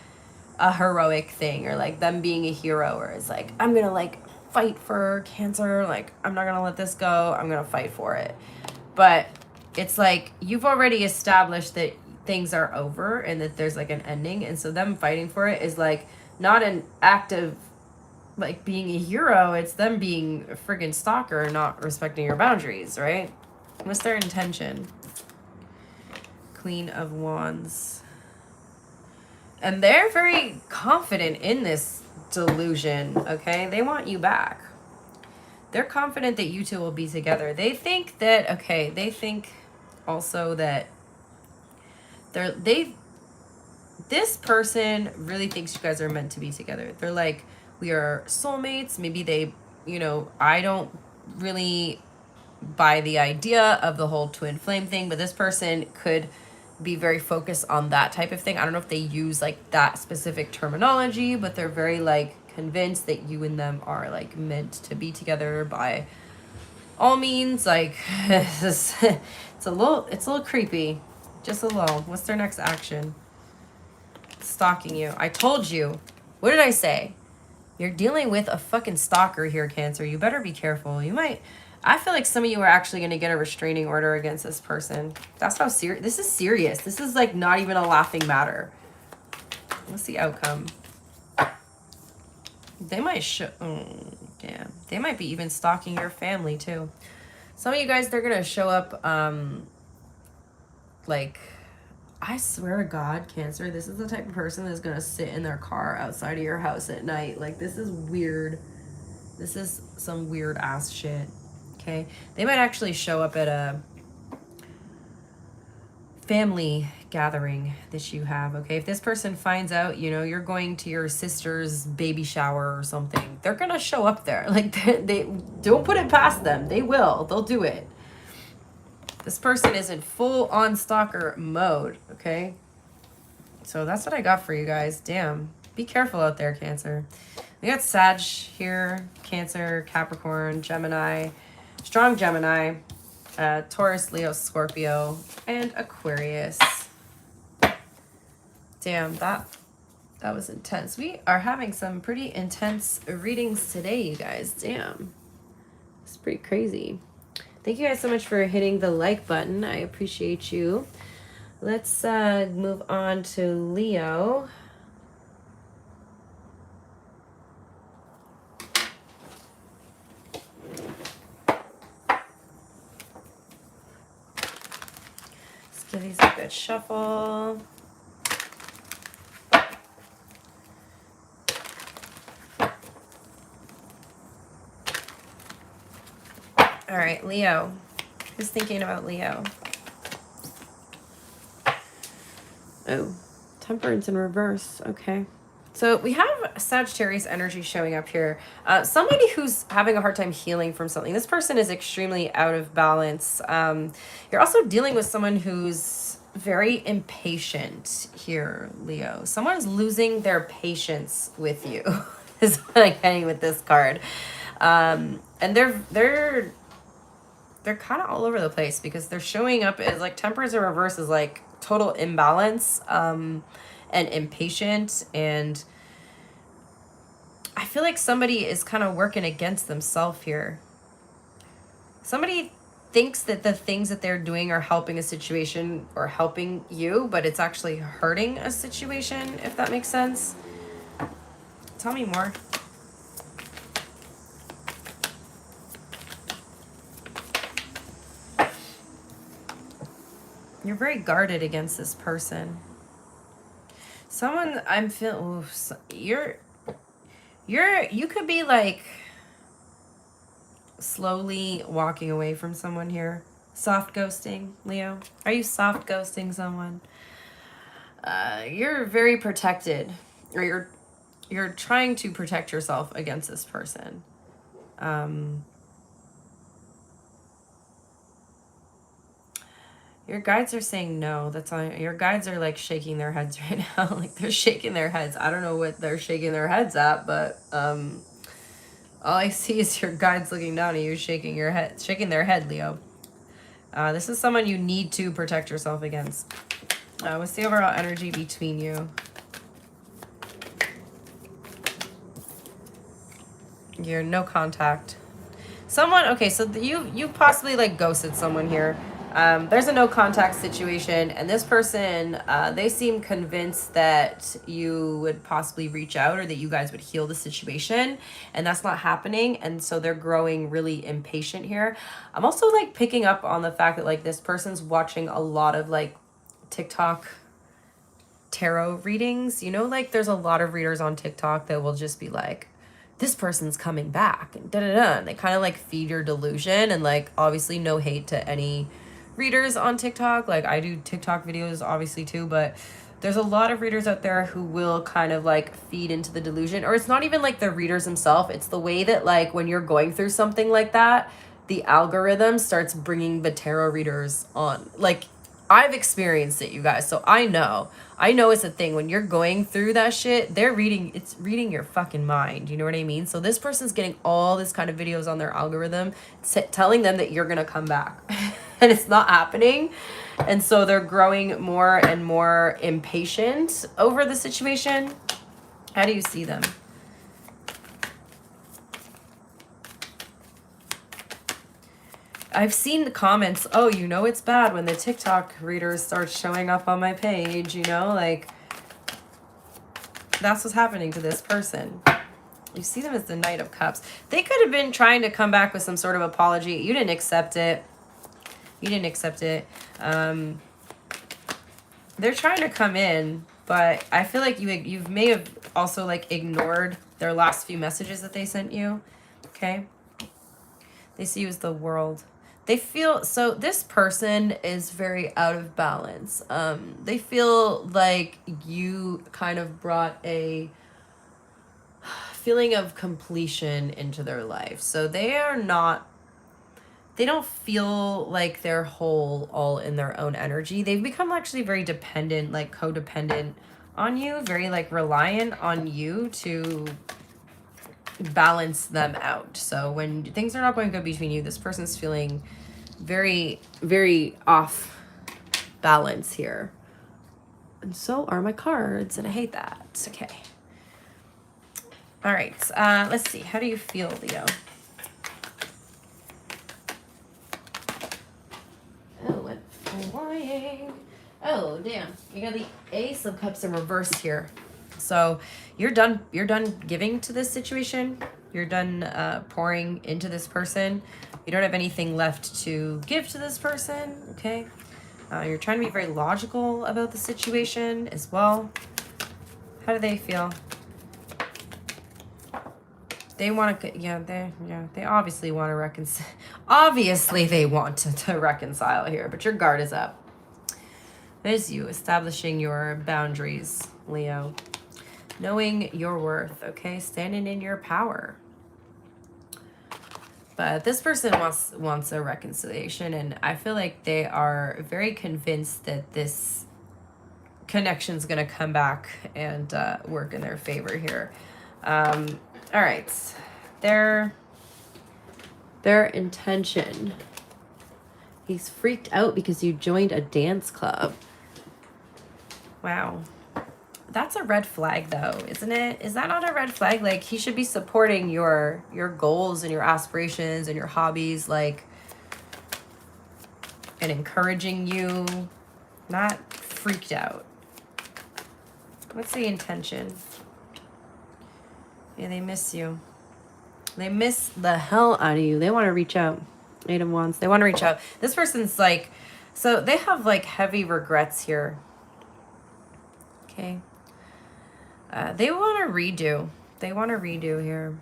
Speaker 1: heroic thing, or, like, them being a hero, or it's like, I'm gonna, like, fight for Cancer. Like, I'm not gonna let this go. I'm gonna fight for it. But it's like, you've already established that things are over and that there's, like, an ending. And so them fighting for it is, like, not an act of, like, being a hero. It's them being a friggin' stalker and not respecting your boundaries, right? What's their intention? Queen of Wands. And they're very confident in this delusion, okay? They want you back. They're confident that you two will be together. They think that, okay, they think also that this person really thinks you guys are meant to be together. They're like, we are soulmates. Maybe they, you know, I don't really buy the idea of the whole twin flame thing, but this person could be very focused on that type of thing. I don't know if they use like that specific terminology, but they're very like convinced that you and them are like meant to be together by all means. Like it's a little creepy, just a little. What's their next action? Stalking you. I told you. What did I say? You're dealing with a fucking stalker here, Cancer. You better be careful. You might. I feel like some of you are actually going to get a restraining order against this person. That's how serious. This is serious. This is like not even a laughing matter. What's the outcome? They might yeah. They might be even stalking your family too. Some of you guys, they're going to show up like, I swear to God, Cancer, this is the type of person that's going to sit in their car outside of your house at night. Like, this is weird. This is some weird ass shit. Okay? They might actually show up at a family gathering that you have. Okay? If this person finds out, you know, you're going to your sister's baby shower or something, they're going to show up there. Like, they don't put it past them. They will. They'll do it. This person is in full-on stalker mode, okay? So that's what I got for you guys. Damn. Be careful out there, Cancer. We got Sag here, Cancer, Capricorn, Gemini, strong Gemini, Taurus, Leo, Scorpio, and Aquarius. Damn, that was intense. We are having some pretty intense readings today, you guys. Damn. It's pretty crazy. Thank you guys so much for hitting the like button. I appreciate you. Let's move on to Leo. Let's give these a good shuffle. All right, Leo. Who's thinking about Leo? Oh, Temperance in reverse. Okay. So we have Sagittarius energy showing up here. Somebody who's having a hard time healing from something. This person is extremely out of balance. You're also dealing with someone who's very impatient here, Leo. Someone's losing their patience with you is what I'm getting with this card. And they're kind of all over the place because they're showing up as like Temperance in reverse is like total imbalance and impatient, and I feel like somebody is kind of working against themselves here. Somebody thinks that the things that they're doing are helping a situation or helping you, but it's actually hurting a situation, if that makes sense. Tell me more. You're very guarded against this person. Someone I'm feeling, you could be like slowly walking away from someone here. Soft ghosting, Leo. Are you soft ghosting someone? You're very protected, or you're trying to protect yourself against this person. Your guides are saying no. That's all. Your guides are like shaking their heads right now. Like they're shaking their heads. I don't know what they're shaking their heads at, but all I see is your guides looking down at you, shaking their head, Leo. This is someone you need to protect yourself against. What's the overall energy between you? You're no contact. Someone, okay, so you possibly like ghosted someone here. There's a no contact situation, and this person, they seem convinced that you would possibly reach out or that you guys would heal the situation, and that's not happening, and so they're growing really impatient here. I'm also like picking up on the fact that like this person's watching a lot of like TikTok tarot readings. You know, like there's a lot of readers on TikTok that will just be like, this person's coming back and da-da-da, and they kind of like feed your delusion. And like obviously no hate to any readers on TikTok, like I do TikTok videos obviously too, but there's a lot of readers out there who will kind of like feed into the delusion, or it's not even like the readers themselves. It's the way that like when you're going through something like that, the algorithm starts bringing the tarot readers on. Like I've experienced it, you guys. So I know it's a thing when you're going through that shit, it's reading your fucking mind. You know what I mean? So this person's getting all this kind of videos on their algorithm telling them that you're going to come back and it's not happening. And so they're growing more and more impatient over the situation. How do you see them? I've seen the comments, oh, you know it's bad when the TikTok readers start showing up on my page, you know, like that's what's happening to this person. You see them as the Knight of Cups. They could have been trying to come back with some sort of apology. You didn't accept it. They're trying to come in, but I feel like you may have also like ignored their last few messages that they sent you. Okay. They see you as the World. They feel, so this person is very out of balance. They feel like you kind of brought a feeling of completion into their life. So they don't feel like they're whole all in their own energy. They've become actually very dependent, like codependent on you, very like reliant on you to balance them out. So when things are not going good between you, this person's feeling very, very off balance here. And so are my cards, and I hate that. Okay. All right. Let's see. How do you feel, Leo? Oh, went flying. Oh, damn. You got the Ace of Cups in reverse here. So you're done giving to this situation. You're done pouring into this person. You don't have anything left to give to this person, okay? You're trying to be very logical about the situation as well. How do they feel? They want to, they obviously want to reconcile. Obviously they want to reconcile here, but your guard is up. There's you establishing your boundaries, Leo. Knowing your worth, okay? Standing in your power. But this person wants a reconciliation, and I feel like they are very convinced that this connection's going to come back and work in their favor here. All right. Their intention. He's freaked out because you joined a dance club. Wow. That's a red flag though, isn't it? Is that not a red flag? Like he should be supporting your goals and your aspirations and your hobbies, like, and encouraging you, not freaked out. What's the intention? Yeah, they miss you. They miss the hell out of you. They want to reach out. 8 of Wands. They want to reach out. This person's like, so they have like heavy regrets here. Okay. They want to redo. They want to redo here.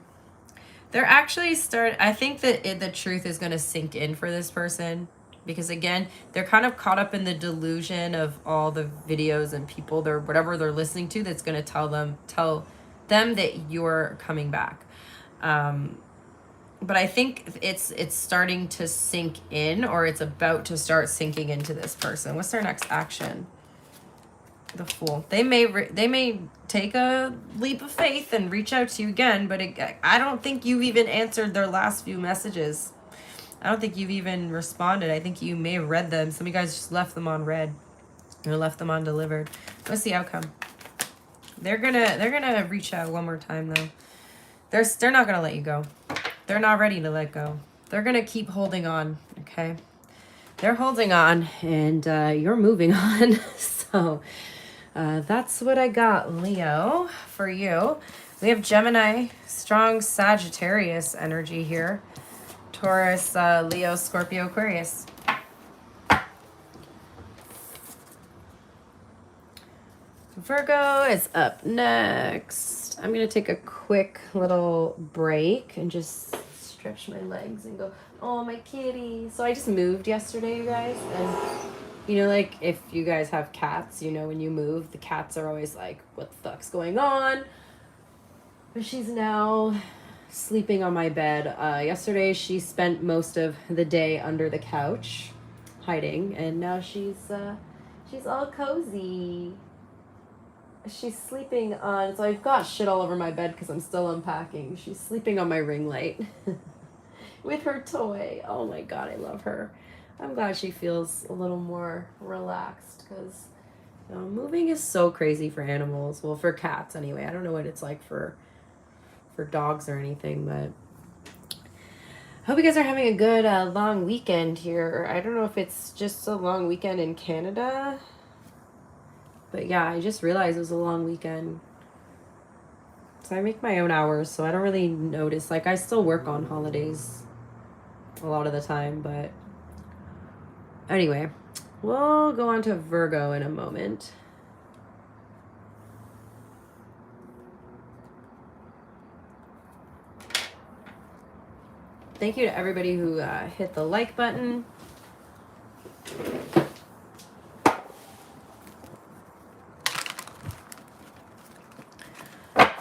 Speaker 1: They're actually I think that the truth is going to sink in for this person. Because again, they're kind of caught up in the delusion of all the videos and people, whatever they're listening to, that's going to tell them that you're coming back. But I think it's starting to sink in, or it's about to start sinking into this person. What's their next action? The Fool. They may take a leap of faith and reach out to you again, but I don't think you've even answered their last few messages. I don't think you've even responded. I think you may have read them. Some of you guys just left them on read or left them undelivered. What's the outcome? They're gonna reach out one more time though. They're not gonna let you go. They're not ready to let go. They're gonna keep holding on. Okay, they're holding on, and you're moving on. So that's what I got, Leo, for you. We have Gemini, strong Sagittarius energy here. Taurus, Leo, Scorpio, Aquarius. Virgo is up next. I'm going to take a quick little break and just stretch my legs and go, oh, my kitty. So I just moved yesterday, you guys, and You know, like if you guys have cats, you know, when you move, the cats are always like, what the fuck's going on? But she's now sleeping on my bed. Yesterday she spent most of the day under the couch hiding, and now she's all cozy. She's sleeping on, so I've got shit all over my bed because I'm still unpacking. She's sleeping on my ring light with her toy. Oh my god, I love her. I'm glad she feels a little more relaxed because moving is so crazy for animals. Well, for cats anyway. I don't know what it's like for dogs or anything, but I hope you guys are having a good long weekend here. I don't know if it's just a long weekend in Canada, but yeah, I just realized it was a long weekend. So I make my own hours, so I don't really notice. Like, I still work on holidays a lot of the time, but anyway, we'll go on to Virgo in a moment. Thank you to everybody who hit the like button.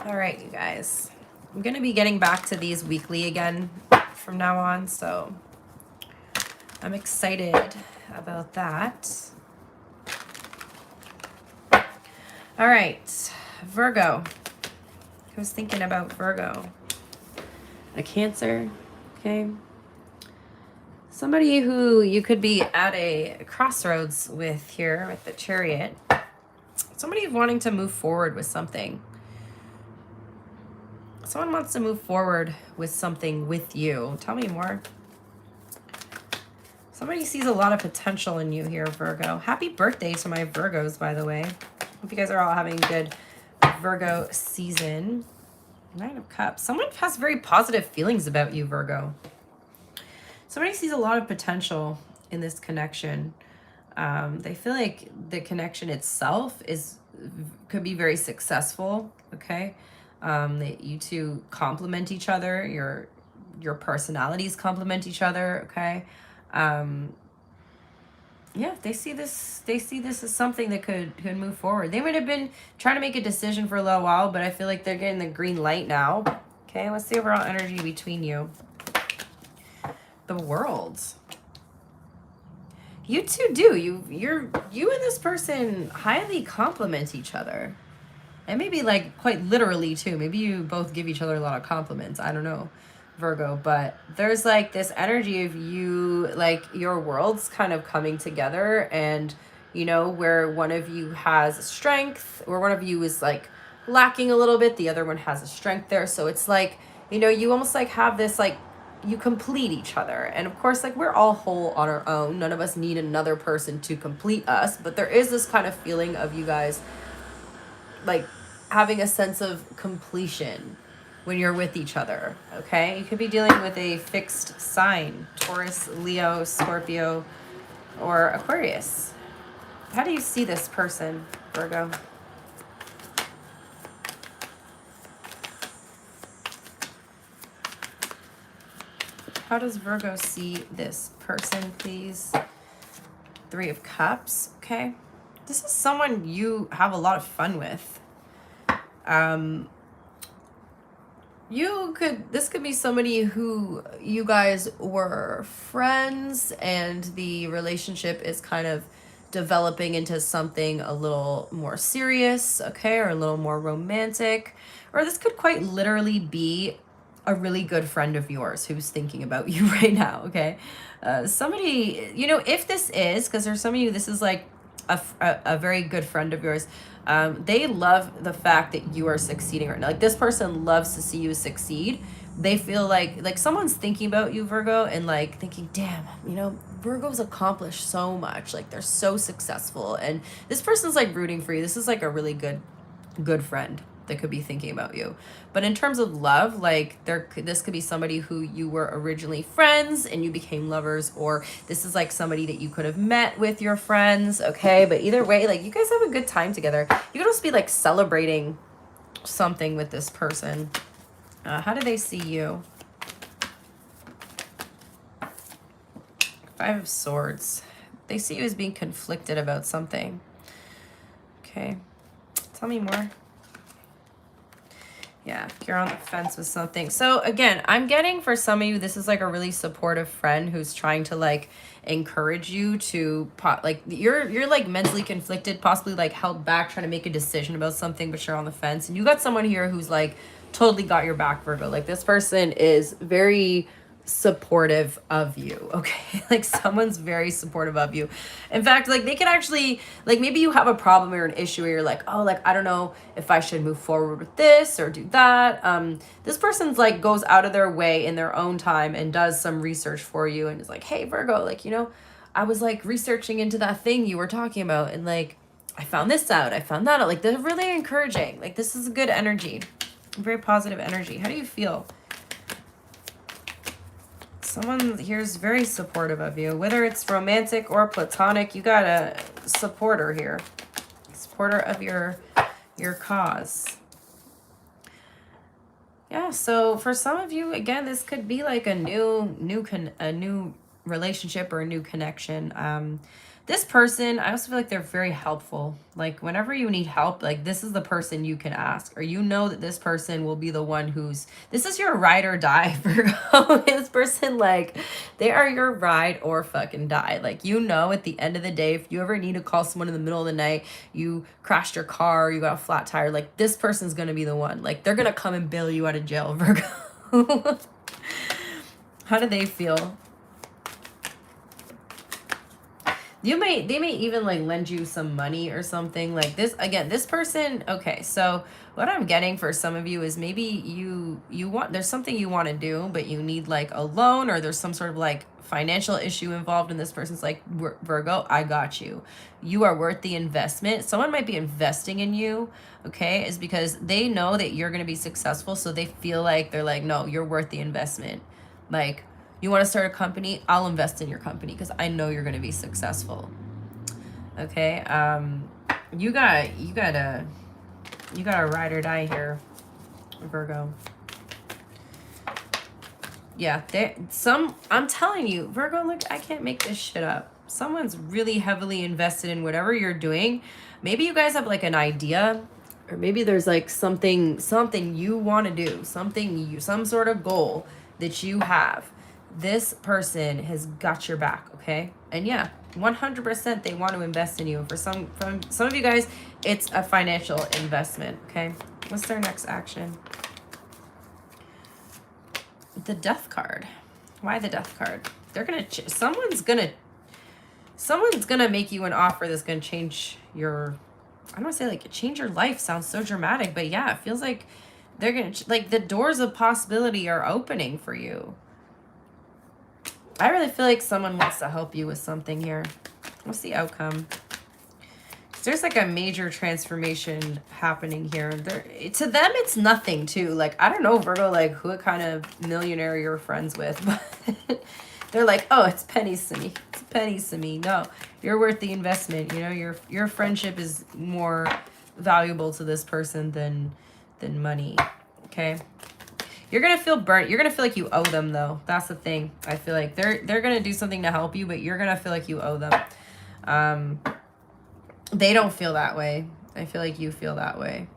Speaker 1: All right, you guys. I'm going to be getting back to these weekly again from now on, so I'm excited about that. All right, Virgo. I was thinking about Virgo. A Cancer, okay? Somebody who you could be at a crossroads with here with the Chariot. Somebody wanting to move forward with something. Someone wants to move forward with something with you. Tell me more. Somebody sees a lot of potential in you here, Virgo. Happy birthday to my Virgos, by the way. Hope you guys are all having a good Virgo season. Nine of Cups. Someone has very positive feelings about you, Virgo. Somebody sees a lot of potential in this connection. They feel like the connection itself could be very successful, okay? That you two complement each other. Your personalities complement each other, okay? Yeah, they see this as something that could move forward. They might have been trying to make a decision for a little while, but I feel like they're getting the green light now. Okay, what's the overall energy between you? The World. You two do. You and this person highly complement each other. And maybe like quite literally too. Maybe you both give each other a lot of compliments. I don't know, Virgo, but there's like this energy of you, like your worlds kind of coming together, and you know, where one of you has strength or one of you is like lacking a little bit, the other one has a strength there. So it's like, you know, you almost like have this, like you complete each other. And of course, like we're all whole on our own. None of us need another person to complete us, but there is this kind of feeling of you guys like having a sense of completion when you're with each other, okay? You could be dealing with a fixed sign, Taurus, Leo, Scorpio, or Aquarius. How do you see this person, Virgo? How does Virgo see this person, please? Three of Cups, okay? This is someone you have a lot of fun with. This could be somebody who you guys were friends and the relationship is kind of developing into something a little more serious, okay, or a little more romantic. Or this could quite literally be a really good friend of yours who's thinking about you right now, okay? Somebody, you know, if this is, because there's some of you, this is like a very good friend of yours. They love the fact that you are succeeding right now. Like this person loves to see you succeed. They feel like someone's thinking about you, Virgo, and like thinking, damn, you know, Virgo's accomplished so much. Like they're so successful. And this person's like rooting for you. This is like a really good friend that could be thinking about you. But in terms of love, like this could be somebody who you were originally friends and you became lovers, or this is like somebody that you could have met with your friends, okay? But either way, like you guys have a good time together. You could also be like celebrating something with this person. How do they see you? Five of Swords. They see you as being conflicted about something. Okay. Tell me more. Yeah, you're on the fence with something. So again, I'm getting for some of you, this is like a really supportive friend who's trying to like encourage you to like you're like mentally conflicted, possibly like held back, trying to make a decision about something, but you're on the fence. And you got someone here who's like totally got your back, Virgo. Like this person is very supportive of you, okay? Like someone's very supportive of you. In fact, like they could actually, like maybe you have a problem or an issue where you're like, oh, like I don't know if I should move forward with this or do that. This person's like goes out of their way in their own time and does some research for you and is like, hey Virgo, like, you know, I was like researching into that thing you were talking about and like I found this out, I found that out. Like they're really encouraging. Like this is a good energy, very positive energy. How do you feel? Someone here is very supportive of you, whether it's romantic or platonic. You got a supporter here, supporter of your cause. Yeah. So for some of you, again, this could be like a new relationship or a new connection. This person, I also feel like they're very helpful. Like whenever you need help, like this is the person you can ask, or you know that this person will be the one this is your ride or die, Virgo. This person, like they are your ride or fucking die. Like, you know, at the end of the day, if you ever need to call someone in the middle of the night, you crashed your car, you got a flat tire, like this person's going to be the one. Like they're going to come and bail you out of jail, Virgo. How do they feel? They may even like lend you some money or something like this. Again, this person, okay, so what I'm getting for some of you is maybe you want, there's something you want to do, but you need like a loan, or there's some sort of like financial issue involved, and this person's like, Virgo, I got you. You are worth the investment. Someone might be investing in you, okay, is because they know that you're going to be successful, so they feel like they're like, no, you're worth the investment. Like, you want to start a company? I'll invest in your company because I know you're going to be successful. Okay. You got a ride or die here, Virgo. Yeah. I'm telling you, Virgo, look, I can't make this shit up. Someone's really heavily invested in whatever you're doing. Maybe you guys have like an idea, or maybe there's like something you want to do, some sort of goal that you have. This person has got your back, okay? And yeah, 100% they want to invest in you. For some of you guys, it's a financial investment, okay? What's their next action? The Death card. Why the Death card? They're gonna someone's gonna make you an offer that's gonna change your, I don't want to say like change your life, sounds so dramatic, but yeah, it feels like they're gonna, like the doors of possibility are opening for you. I really feel like someone wants to help you with something here. What's the outcome? There's like a major transformation happening here. To them, it's nothing too. Like, I don't know, Virgo, like what kind of millionaire you're friends with, but they're like, oh, it's pennies to me. It's pennies to me. No, you're worth the investment. You know, your friendship is more valuable to this person than money. Okay. You're going to feel burnt. You're going to feel like you owe them, though. That's the thing. I feel like they're going to do something to help you, but you're going to feel like you owe them. They don't feel that way. I feel like you feel that way.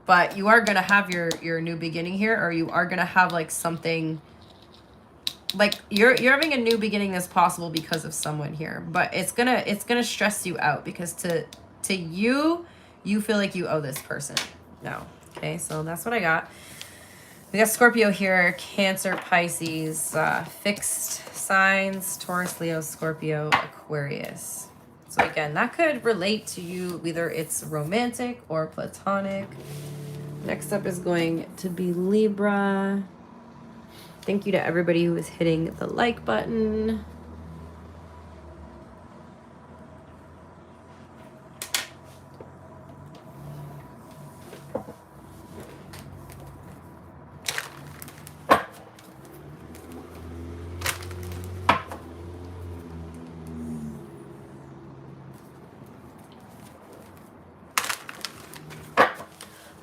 Speaker 1: But you are going to have your new beginning here, or you are going to have like something, like you're having a new beginning that's possible because of someone here. But it's going to stress you out because to you feel like you owe this person. No. Okay, so that's what I got. We got Scorpio here, Cancer, Pisces, fixed signs, Taurus, Leo, Scorpio, Aquarius. So again, that could relate to you, whether it's romantic or platonic. Next up is going to be Libra. Thank you to everybody who is hitting the like button.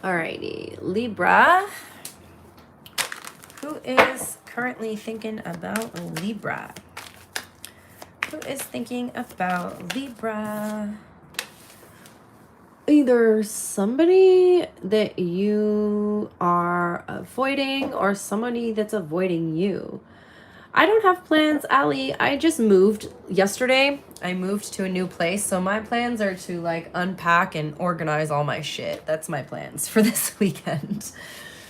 Speaker 1: Alrighty, Libra. Who is currently thinking about Libra? Who is thinking about Libra? Either somebody that you are avoiding or somebody that's avoiding you. I don't have plans, Allie. I just moved yesterday. I moved to a new place. So my plans are to like unpack and organize all my shit. That's my plans for this weekend.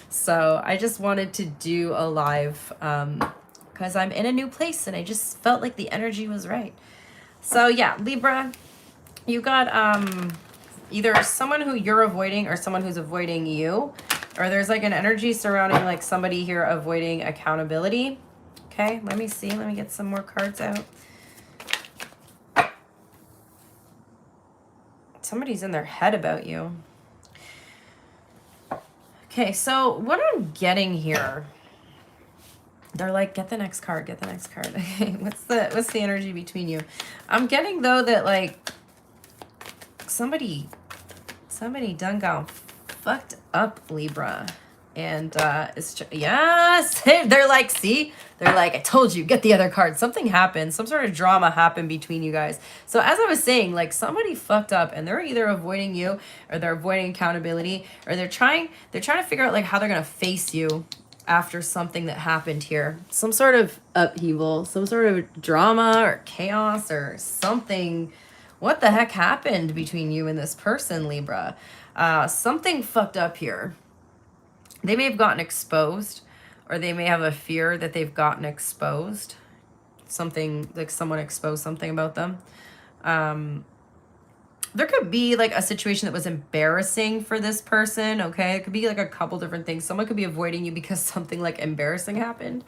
Speaker 1: So I just wanted to do a live because I'm in a new place and I just felt like the energy was right. So yeah, Libra, you got either someone who you're avoiding or someone who's avoiding you, or there's like an energy surrounding like somebody here avoiding accountability. Okay, let me see. Let me get some more cards out. Somebody's in their head about you. Okay, so what I'm getting here, they're like, get the next card, get the next card. Okay, what's the energy between you? I'm getting though that like somebody done got fucked up, Libra. And it's yes, they're like, see, they're like, I told you, get the other card. Something happened, some sort of drama happened between you guys. So as I was saying, like somebody fucked up and they're either avoiding you or they're avoiding accountability, or they're trying to figure out like how they're gonna face you after something that happened here. Some sort of upheaval, some sort of drama or chaos or something. What the heck happened between you and this person, Libra? Something fucked up here. They may have gotten exposed, or they may have a fear that they've gotten exposed. Something, like someone exposed something about them. There could be like a situation that was embarrassing for this person, okay? It could be like a couple different things. Someone could be avoiding you because something like embarrassing happened.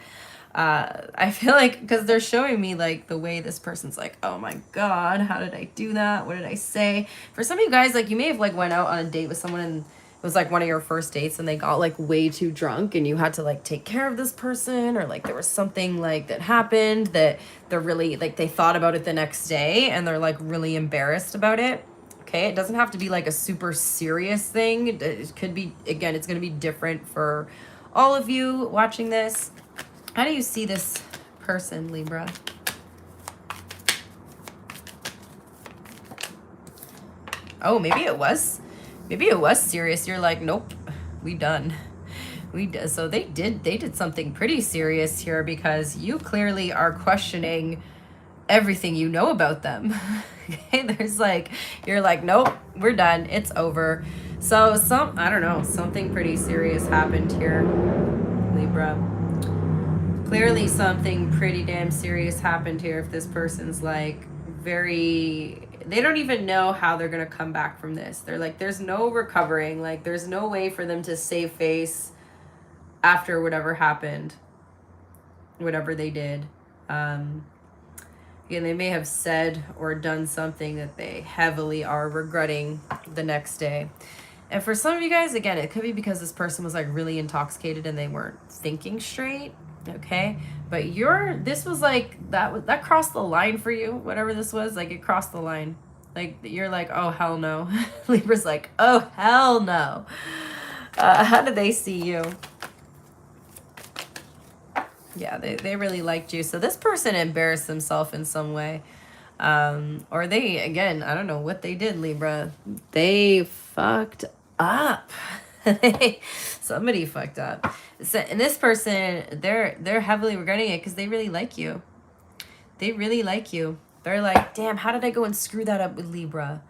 Speaker 1: I feel like, because they're showing me like the way this person's like, oh my God, how did I do that? What did I say? For some of you guys, like you may have like went out on a date with someone and it was like one of your first dates and they got like way too drunk and you had to like take care of this person, or like there was something like that happened that they're really like, they thought about it the next day and they're like really embarrassed about it. Okay, it doesn't have to be like a super serious thing. It could be, again, it's going to be different for all of you watching this. How do you see this person, Libra? Oh, maybe it was serious. You're like, nope, we done. So they did something pretty serious here, because you clearly are questioning everything you know about them. Okay, there's like, you're like, nope, we're done, it's over. So I don't know, something pretty serious happened here, Libra. Clearly something pretty damn serious happened here if this person's like they don't even know how they're gonna come back from this. They're like, there's no recovering, like there's no way for them to save face after whatever happened, whatever they did. Again, they may have said or done something that they heavily are regretting the next day. And for some of you guys, again, it could be because this person was like really intoxicated and they weren't thinking straight. Okay, but this was like, that crossed the line for you, whatever this was, like it crossed the line. Like you're like, oh hell no. Libra's like, oh hell no. How do they see you? Yeah, they really liked you. So this person embarrassed themselves in some way. Or they, again, I don't know what they did, Libra. They fucked up. Somebody fucked up. So, and this person, they're heavily regretting it because they really like you. They really like you. They're like, damn, how did I go and screw that up with Libra?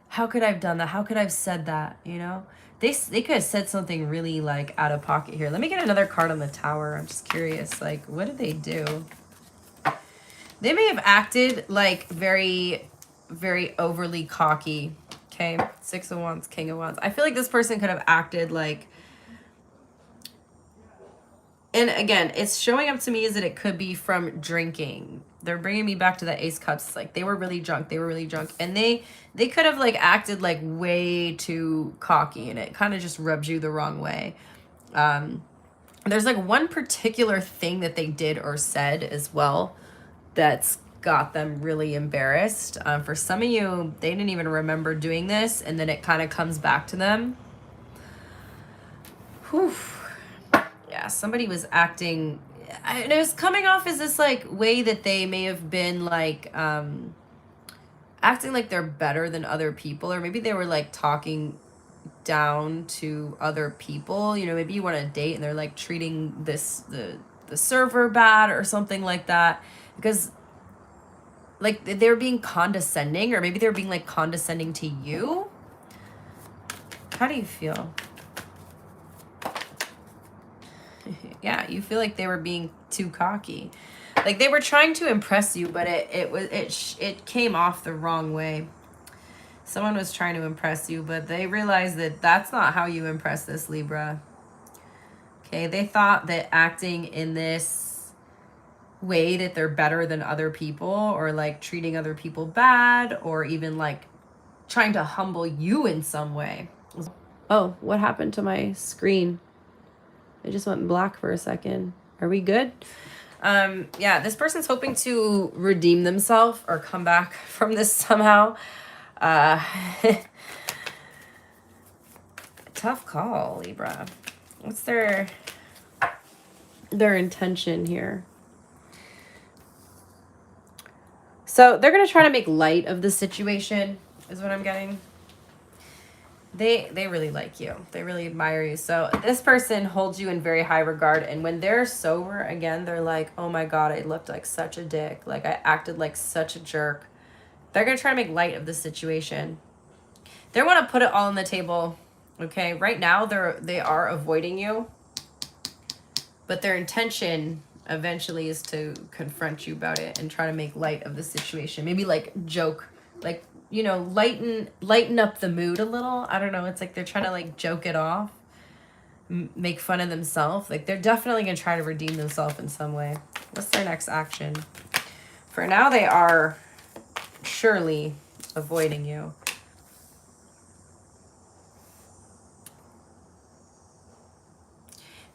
Speaker 1: How could I have done that? How could I have said that? You know? They could have said something really like out of pocket here. Let me get another card on the Tower. I'm just curious. Like, what did they do? They may have acted like very, very overly cocky. Okay. 6 of Wands, King of Wands. I feel like this person could have acted like, and again, it's showing up to me is that it could be from drinking. They're bringing me back to the Ace Cups. It's like they were really drunk. And they could have like acted like way too cocky, and it kind of just rubs you the wrong way. There's like one particular thing that they did or said as well that's got them really embarrassed. For some of you, they didn't even remember doing this, and then it kind of comes back to them. Whew. Yeah, somebody was acting, it was coming off as this like way that they may have been like acting like they're better than other people, or maybe they were like talking down to other people. You know, maybe you want to date and they're like treating the server bad or something like that, because like they're being condescending, or maybe they're being like condescending to you. How do you feel? Yeah, you feel like they were being too cocky. Like they were trying to impress you, but it came off the wrong way. Someone was trying to impress you, but they realized that that's not how you impress this Libra. Okay, they thought that acting in this way that they're better than other people, or like treating other people bad, or even like trying to humble you in some way. Oh, what happened to my screen? It just went black for a second. Are we good? Yeah, this person's hoping to redeem themselves or come back from this somehow. Tough call, Libra. What's their intention here? So they're going to try to make light of the situation, is what I'm getting. They really like you. They really admire you. So this person holds you in very high regard. And when they're sober, again, they're like, oh my God, I looked like such a dick. Like I acted like such a jerk. They're going to try to make light of the situation. They want to put it all on the table. Okay. Right now they are avoiding you, but their intention eventually is to confront you about it and try to make light of the situation. Maybe like joke, like, you know, lighten up the mood a little. I don't know. It's like they're trying to like joke it off, make fun of themselves. Like they're definitely going to try to redeem themselves in some way. What's their next action? For now, they are surely avoiding you.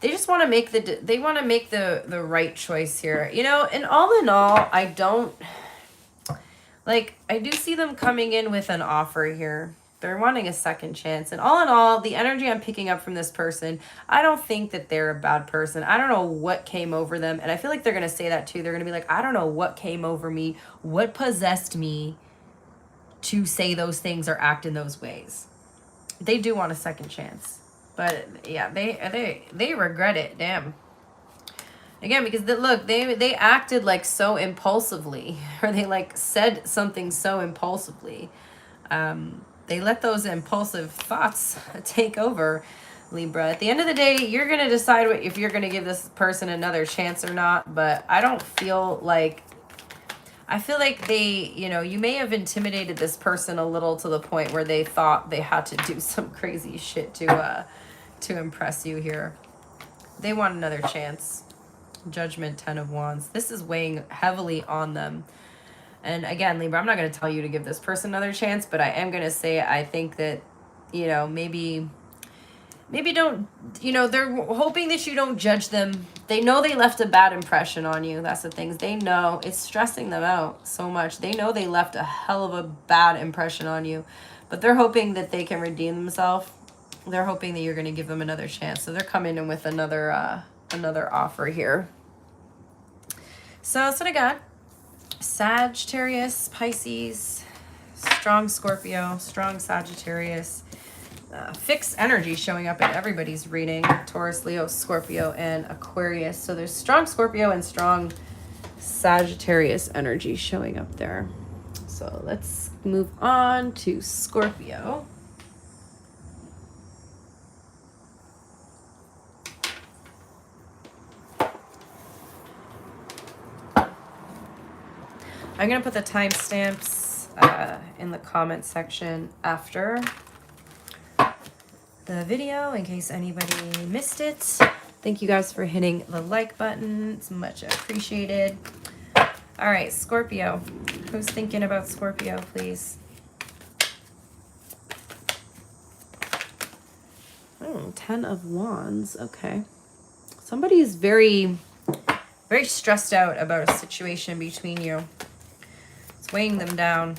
Speaker 1: They just want to make the right choice here. You know, and all in all, I do see them coming in with an offer here. They're wanting a second chance. And all in all, the energy I'm picking up from this person, I don't think that they're a bad person. I don't know what came over them. And I feel like they're going to say that too. They're going to be like, I don't know what came over me, what possessed me to say those things or act in those ways. They do want a second chance. But yeah, they regret it. Damn. Again, because they acted like so impulsively, or they like said something so impulsively. They let those impulsive thoughts take over, Libra. At the end of the day, you're going to decide if you're going to give this person another chance or not. But I feel like they, you know, you may have intimidated this person a little to the point where they thought they had to do some crazy shit to impress you here. They want another chance. Judgment, 10 of Wands. This is weighing heavily on them. And again, Libra, I'm not going to tell you to give this person another chance, but I am going to say I think that, you know, maybe don't, you know, they're hoping that you don't judge them. They know they left a bad impression on you. That's the things. They know it's stressing them out so much. They know they left a hell of a bad impression on you, but they're hoping that they can redeem themselves. They're hoping that you're going to give them another chance. So they're coming in with another offer here. So that's what I got. Sagittarius, Pisces, strong Scorpio, strong Sagittarius. Fixed energy showing up in everybody's reading. Taurus, Leo, Scorpio, and Aquarius. So there's strong Scorpio and strong Sagittarius energy showing up there. So let's move on to Scorpio. I'm going to put the timestamps in the comment section after the video in case anybody missed it. Thank you guys for hitting the like button. It's much appreciated. All right, Scorpio. Who's thinking about Scorpio, please? Oh, 10 of Wands. Okay. Somebody's very, very stressed out about a situation between you. Weighing them down.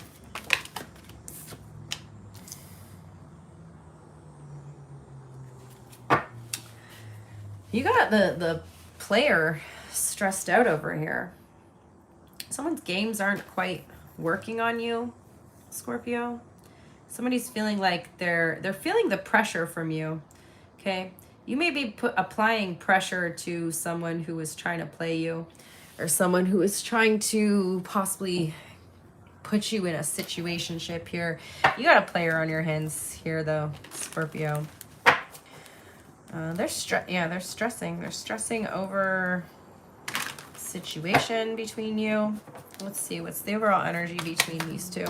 Speaker 1: You got the player stressed out over here. Someone's games aren't quite working on you, Scorpio. Somebody's feeling like they're feeling the pressure from you. Okay, you may be applying pressure to someone who is trying to play you, or someone who is trying to possibly put you in a situationship here. You got a player on your hands here, though, Scorpio. They're stressing. They're stressing over situation between you. Let's see, what's the overall energy between these two?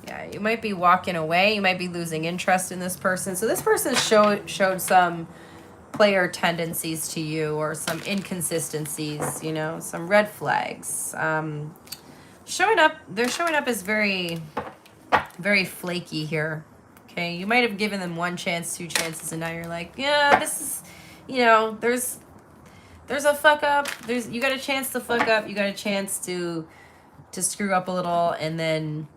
Speaker 1: Yeah, you might be walking away. You might be losing interest in this person. So this person showed some player tendencies to you, or some inconsistencies, you know, some red flags. They're showing up as very, very flaky here. Okay, you might have given them 1 chance, 2 chances, and now you're like, yeah, this is, you know, there's a fuck up. You got a chance to fuck up. You got a chance to screw up a little, and then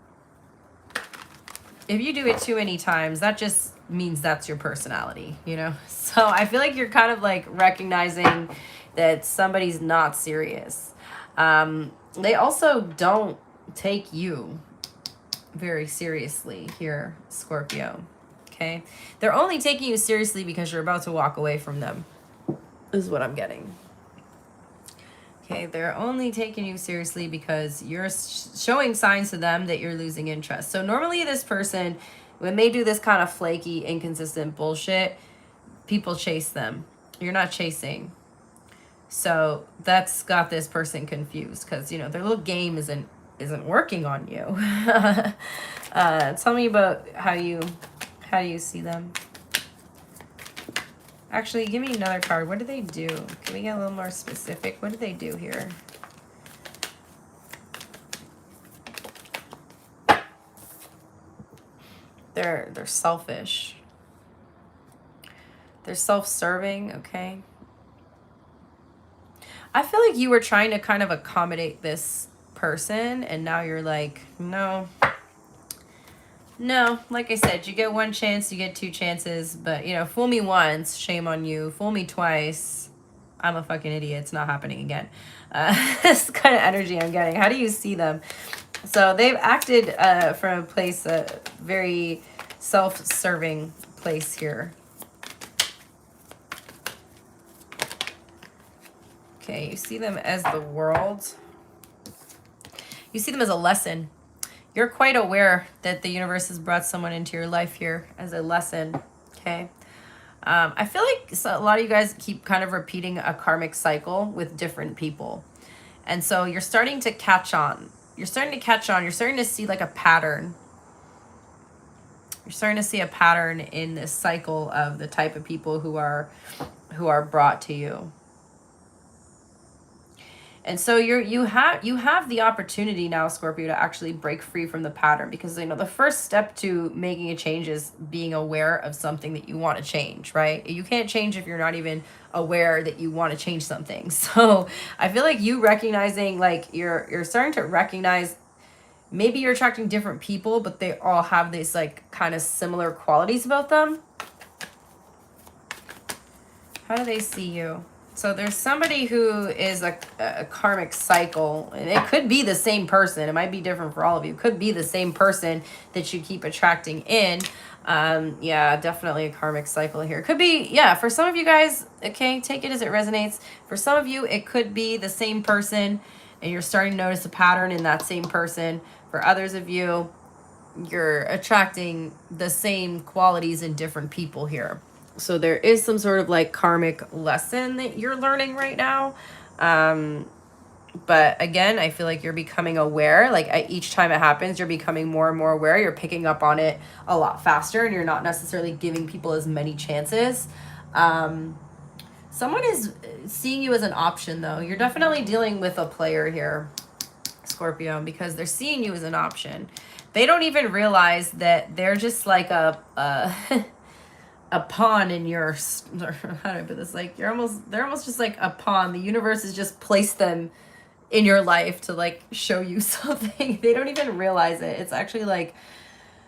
Speaker 1: if you do it too many times, that just means that's your personality, you know? So I feel like you're kind of like recognizing that somebody's not serious. They also don't take you very seriously here, Scorpio. Okay? They're only taking you seriously because you're about to walk away from them, is what I'm getting. Okay, they're only taking you seriously because you're showing signs to them that you're losing interest. So normally this person, when they do this kind of flaky, inconsistent bullshit, people chase them. You're not chasing. So that's got this person confused because, you know, their little game isn't working on you. Tell me about how you see them. Actually, give me another card. What do they do? Can we get a little more specific? What do they do here? They're selfish. They're self-serving, okay? I feel like you were trying to kind of accommodate this person, and now you're like, no, like I said, you get 1 chance, you get 2 chances, but, you know, fool me once, shame on you. Fool me twice, I'm a fucking idiot. It's not happening again. This kind of energy I'm getting. How do you see them? So they've acted from a place, a very self-serving place here. Okay, you see them as the world. You see them as a lesson. You're quite aware that the universe has brought someone into your life here as a lesson, okay? I feel like a lot of you guys keep kind of repeating a karmic cycle with different people. And so you're starting to catch on. You're starting to see like a pattern. You're starting to see a pattern in this cycle of the type of people who are brought to you. And so you have the opportunity now, Scorpio, to actually break free from the pattern, because, you know, the first step to making a change is being aware of something that you want to change, right? You can't change if you're not even aware that you want to change something. So I feel like you recognizing, like, you're starting to recognize maybe you're attracting different people, but they all have these like kind of similar qualities about them. How do they see you? So there's somebody who is a karmic cycle, and it could be the same person. It might be different for all of you. It could be the same person that you keep attracting in. Yeah, definitely a karmic cycle here. It could be, yeah, for some of you guys, okay, take it as it resonates. For some of you, it could be the same person, and you're starting to notice a pattern in that same person. For others of you, you're attracting the same qualities in different people here. So there is some sort of like karmic lesson that you're learning right now. But again, I feel like you're becoming aware. Like each time it happens, you're becoming more and more aware. You're picking up on it a lot faster, and you're not necessarily giving people as many chances. Someone is seeing you as an option, though. You're definitely dealing with a player here, Scorpio, because they're seeing you as an option. They don't even realize that they're just like a pawn in your, how do I put this? Like they're almost just like a pawn. The universe has just placed them in your life to like show you something. They don't even realize it. It's actually like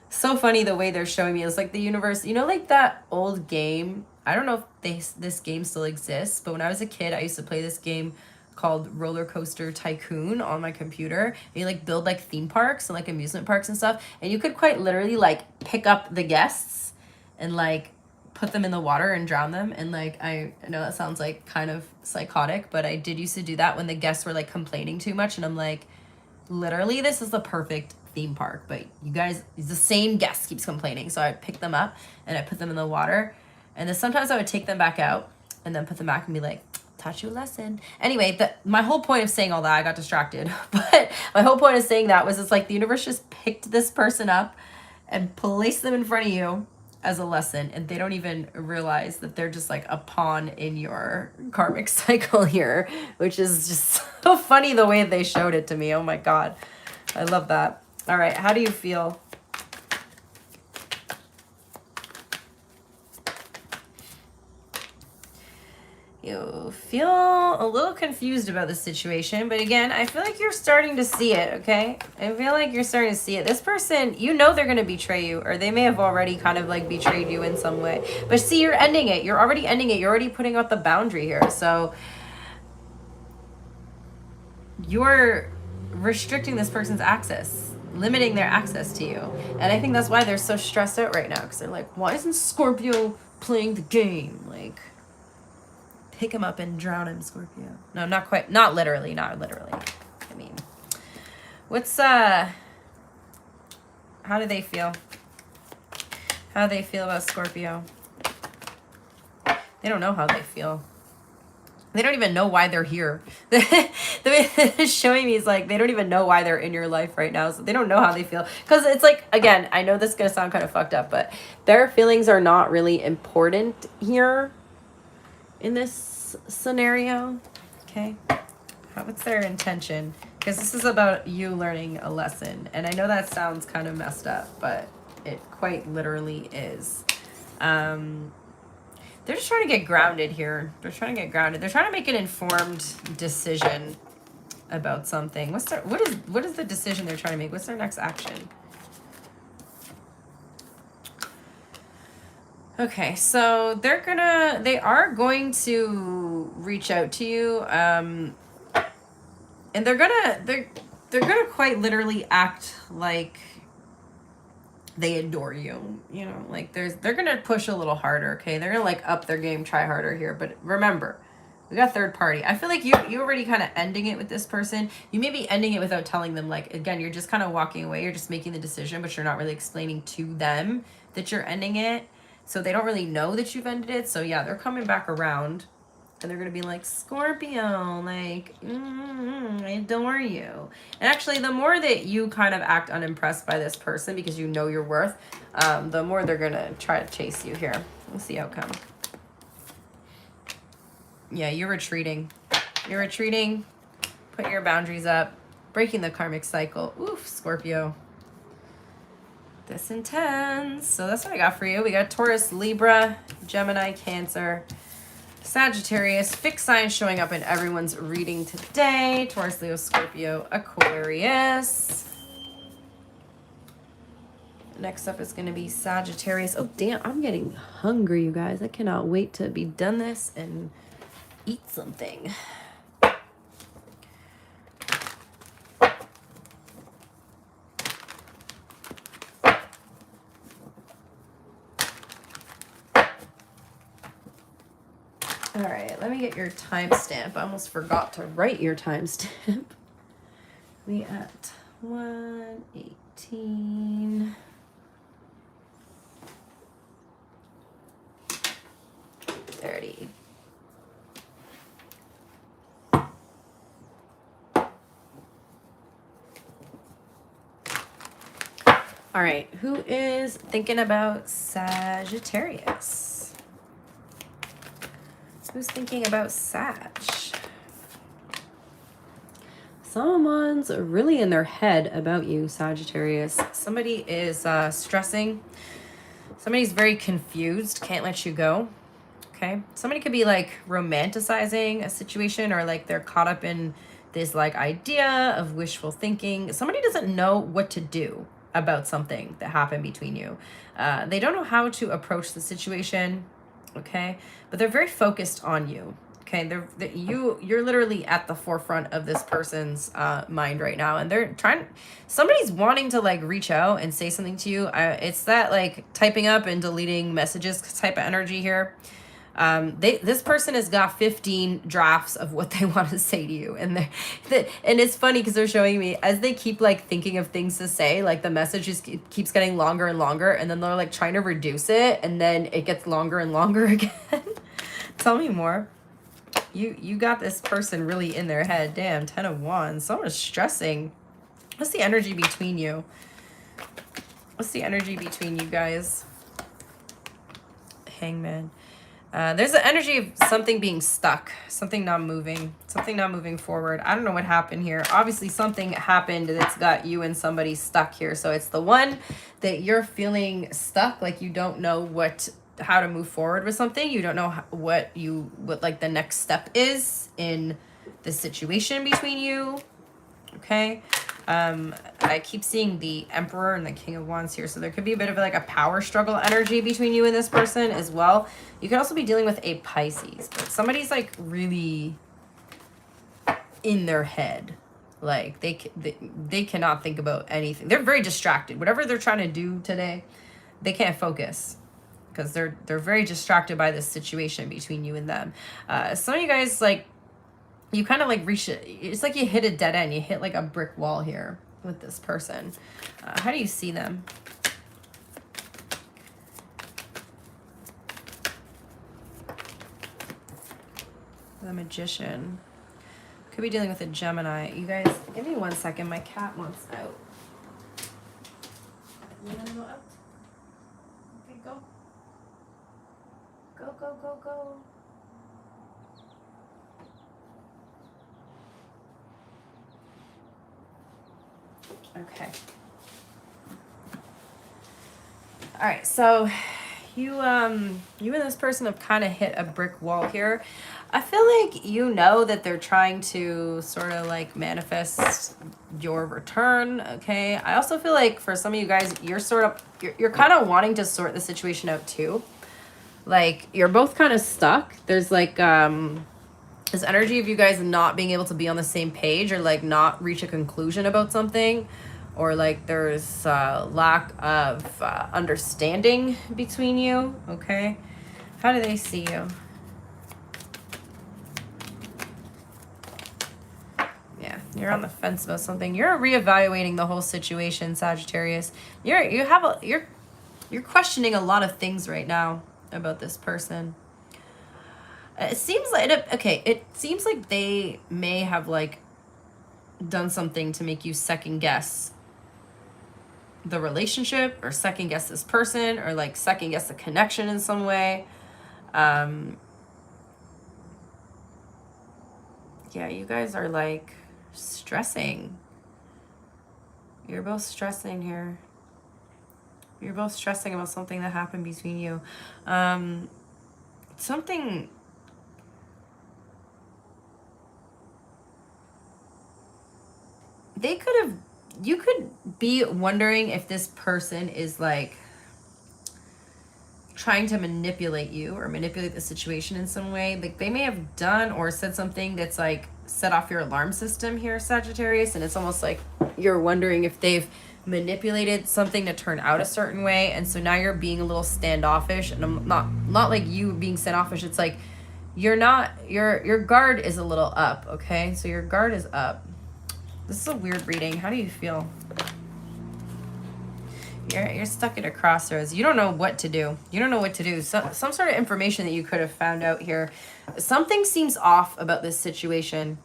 Speaker 1: so funny the way they're showing me. It's like the universe, you know, like that old game I don't know if this game still exists, but when I was a kid, I used to play this game called Roller Coaster Tycoon on my computer. And you like build like theme parks and like amusement parks and stuff, and you could quite literally like pick up the guests and like put them in the water and drown them. And like I know that sounds like kind of psychotic, but I did used to do that when the guests were like complaining too much, and I'm like, literally this is the perfect theme park, but you guys, the same guest keeps complaining. So I pick them up and I put them in the water, and then sometimes I would take them back out and then put them back and be like, taught you a lesson. Anyway, my whole point of saying all that, I got distracted, but my whole point of saying that was it's like the universe just picked this person up and placed them in front of you as a lesson, and they don't even realize that they're just like a pawn in your karmic cycle here, which is just so funny the way they showed it to me. Oh my God. I love that. All right. How do you feel? You feel a little confused about the situation, but again, I feel like you're starting to see it, okay? I feel like you're starting to see it. This person, you know they're going to betray you, or they may have already kind of like betrayed you in some way. But see, you're ending it. You're already ending it. You're already putting out the boundary here. So you're restricting this person's access, limiting their access to you. And I think that's why they're so stressed out right now, because they're like, why isn't Scorpio playing the game? Like, pick him up and drown him, Scorpio. No, not quite. Not literally. Not literally. I mean, what's, how do they feel? How do they feel about Scorpio? They don't know how they feel. They don't even know why they're here. The way it's showing me is like, they don't even know why they're in your life right now. So they don't know how they feel. Because it's like, again, I know this is going to sound kind of fucked up, but their feelings are not really important here in this scenario. Okay, what's their intention? Because this is about you learning a lesson, and I know that sounds kind of messed up, but it quite literally is. They're just trying to get grounded here. They're trying to get grounded. They're trying to make an informed decision about something. What is the decision they're trying to make? What's their next action? Okay, so they are going to reach out to you, and they're gonna quite literally act like they adore you, you know, like they're gonna push a little harder, okay? They're gonna like up their game, try harder here, but remember, we got third party. I feel like you already kind of ending it with this person. You may be ending it without telling them, like, again, you're just kind of walking away, you're just making the decision, but you're not really explaining to them that you're ending it. So they don't really know that you've ended it. So yeah, they're coming back around, and they're going to be like, Scorpio, like, I adore you. And actually, the more that you kind of act unimpressed by this person because you know your worth, the more they're going to try to chase you here. We'll see how come. Yeah, you're retreating. You're retreating, putting your boundaries up, breaking the karmic cycle. Oof, Scorpio. This intense. So that's what I got for you. We got Taurus, Libra, Gemini, Cancer, Sagittarius, fixed signs showing up in everyone's reading today. Taurus, Leo, Scorpio, Aquarius. Next up is going to be Sagittarius. Oh, damn. I'm getting hungry, you guys. I cannot wait to be done this and eat something. All right, let me get your timestamp. I almost forgot to write your timestamp. We at 1:18. 30. All right, who is thinking about Sagittarius? Who's thinking about Sag? Someone's really in their head about you, Sagittarius. Somebody is stressing. Somebody's very confused, can't let you go. Okay. Somebody could be like romanticizing a situation, or like they're caught up in this like idea of wishful thinking. Somebody doesn't know what to do about something that happened between you. They don't know how to approach the situation. okay? But they're very focused on you. Okay, you're literally at the forefront of this person's mind right now, and they're trying. Somebody's wanting to like reach out and say something to you. It's that like typing up and deleting messages type of energy here. This person has got 15 drafts of what they want to say to you, and and it's funny because they're showing me as they keep like thinking of things to say, like the message just keeps getting longer and longer, and then they're like trying to reduce it, and then it gets longer and longer again. Tell me more. You got this person really in their head. Damn, 10 of Wands. Someone's stressing. What's the energy between you? What's the energy between you guys? Hangman. There's an energy of something being stuck, something not moving forward. I don't know what happened here. Obviously, something happened that's got you and somebody stuck here. So it's the one that you're feeling stuck, like you don't know how to move forward with something. You don't know what like the next step is in the situation between you. Okay. I keep seeing the Emperor and the King of Wands here. So there could be a bit of like a power struggle energy between you and this person as well. You could also be dealing with a Pisces, but somebody's like really in their head. Like they cannot think about anything. They're very distracted. Whatever they're trying to do today, they can't focus because they're very distracted by this situation between you and them. Some of you guys, like, you kind of like reach it. It's like you hit a dead end. You hit like a brick wall here with this person. How do you see them? The Magician. Could be dealing with a Gemini. You guys, give me 1 second. My cat wants out. You want to go out? Okay, go. Go, go, go, go. Okay. All right, so you and this person have kind of hit a brick wall here. I feel like you know that they're trying to sort of like manifest your return, okay? I also feel like for some of you guys, you're kind of wanting to sort the situation out too. Like you're both kind of stuck. There's like this energy of you guys not being able to be on the same page or like not reach a conclusion about something, or like there's lack of understanding between you, okay? How do they see you? Yeah, you're on the fence about something. You're reevaluating the whole situation, Sagittarius. You're questioning a lot of things right now about this person. It seems like they may have like done something to make you second guess the relationship, or second guess this person, or like second guess the connection in some way. Yeah, you guys are like stressing. You're both stressing here. You're both stressing about something that happened between you. Something. You could be wondering if this person is like trying to manipulate you or manipulate the situation in some way. Like they may have done or said something that's like set off your alarm system here, Sagittarius, and it's almost like you're wondering if they've manipulated something to turn out a certain way, and so now you're being a little standoffish. And I'm not like you being standoffish, it's like your guard is a little up, okay? So your guard is up. This is a weird reading. How do you feel? You're stuck at a crossroads. You don't know what to do. You don't know what to do. Some sort of information that you could have found out here. Something seems off about this situation.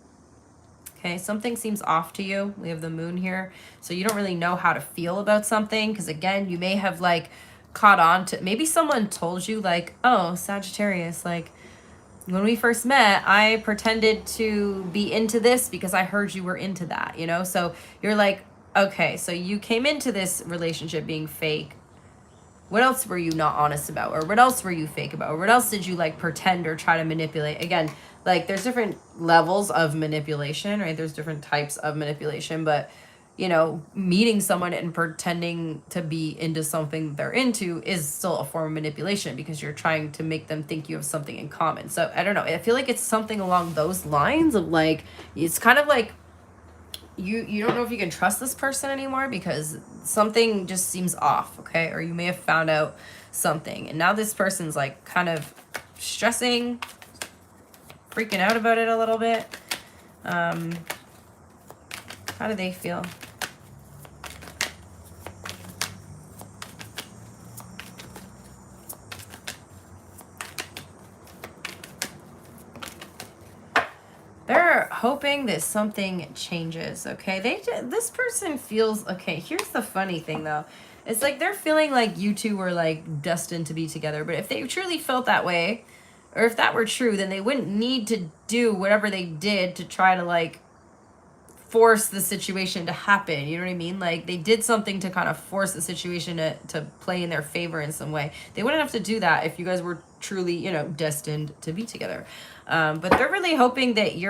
Speaker 1: Okay, something seems off to you. We have the moon here. So you don't really know how to feel about something. Because again, you may have like caught on to, maybe someone told you like, oh, Sagittarius, like, when we first met, I pretended to be into this because I heard you were into that, you know? So you're like, okay, so you came into this relationship being fake. What else were you not honest about? Or what else were you fake about? Or what else did you like pretend or try to manipulate? Again, like there's different levels of manipulation, right? There's different types of manipulation, but you know, meeting someone and pretending to be into something they're into is still a form of manipulation because you're trying to make them think you have something in common. So I don't know. I feel like it's something along those lines of like, it's kind of like you don't know if you can trust this person anymore because something just seems off, okay? Or you may have found out something. And now this person's like kind of stressing, freaking out about it a little bit. How do they feel? They're hoping that something changes, okay? This person feels, okay, here's the funny thing though. It's like they're feeling like you two were like destined to be together. But if they truly felt that way, or if that were true, then they wouldn't need to do whatever they did to try to like force the situation to happen. You know what I mean? Like they did something to kind of force the situation to play in their favor in some way. They wouldn't have to do that if you guys were truly, you know, destined to be together. But they're really hoping that you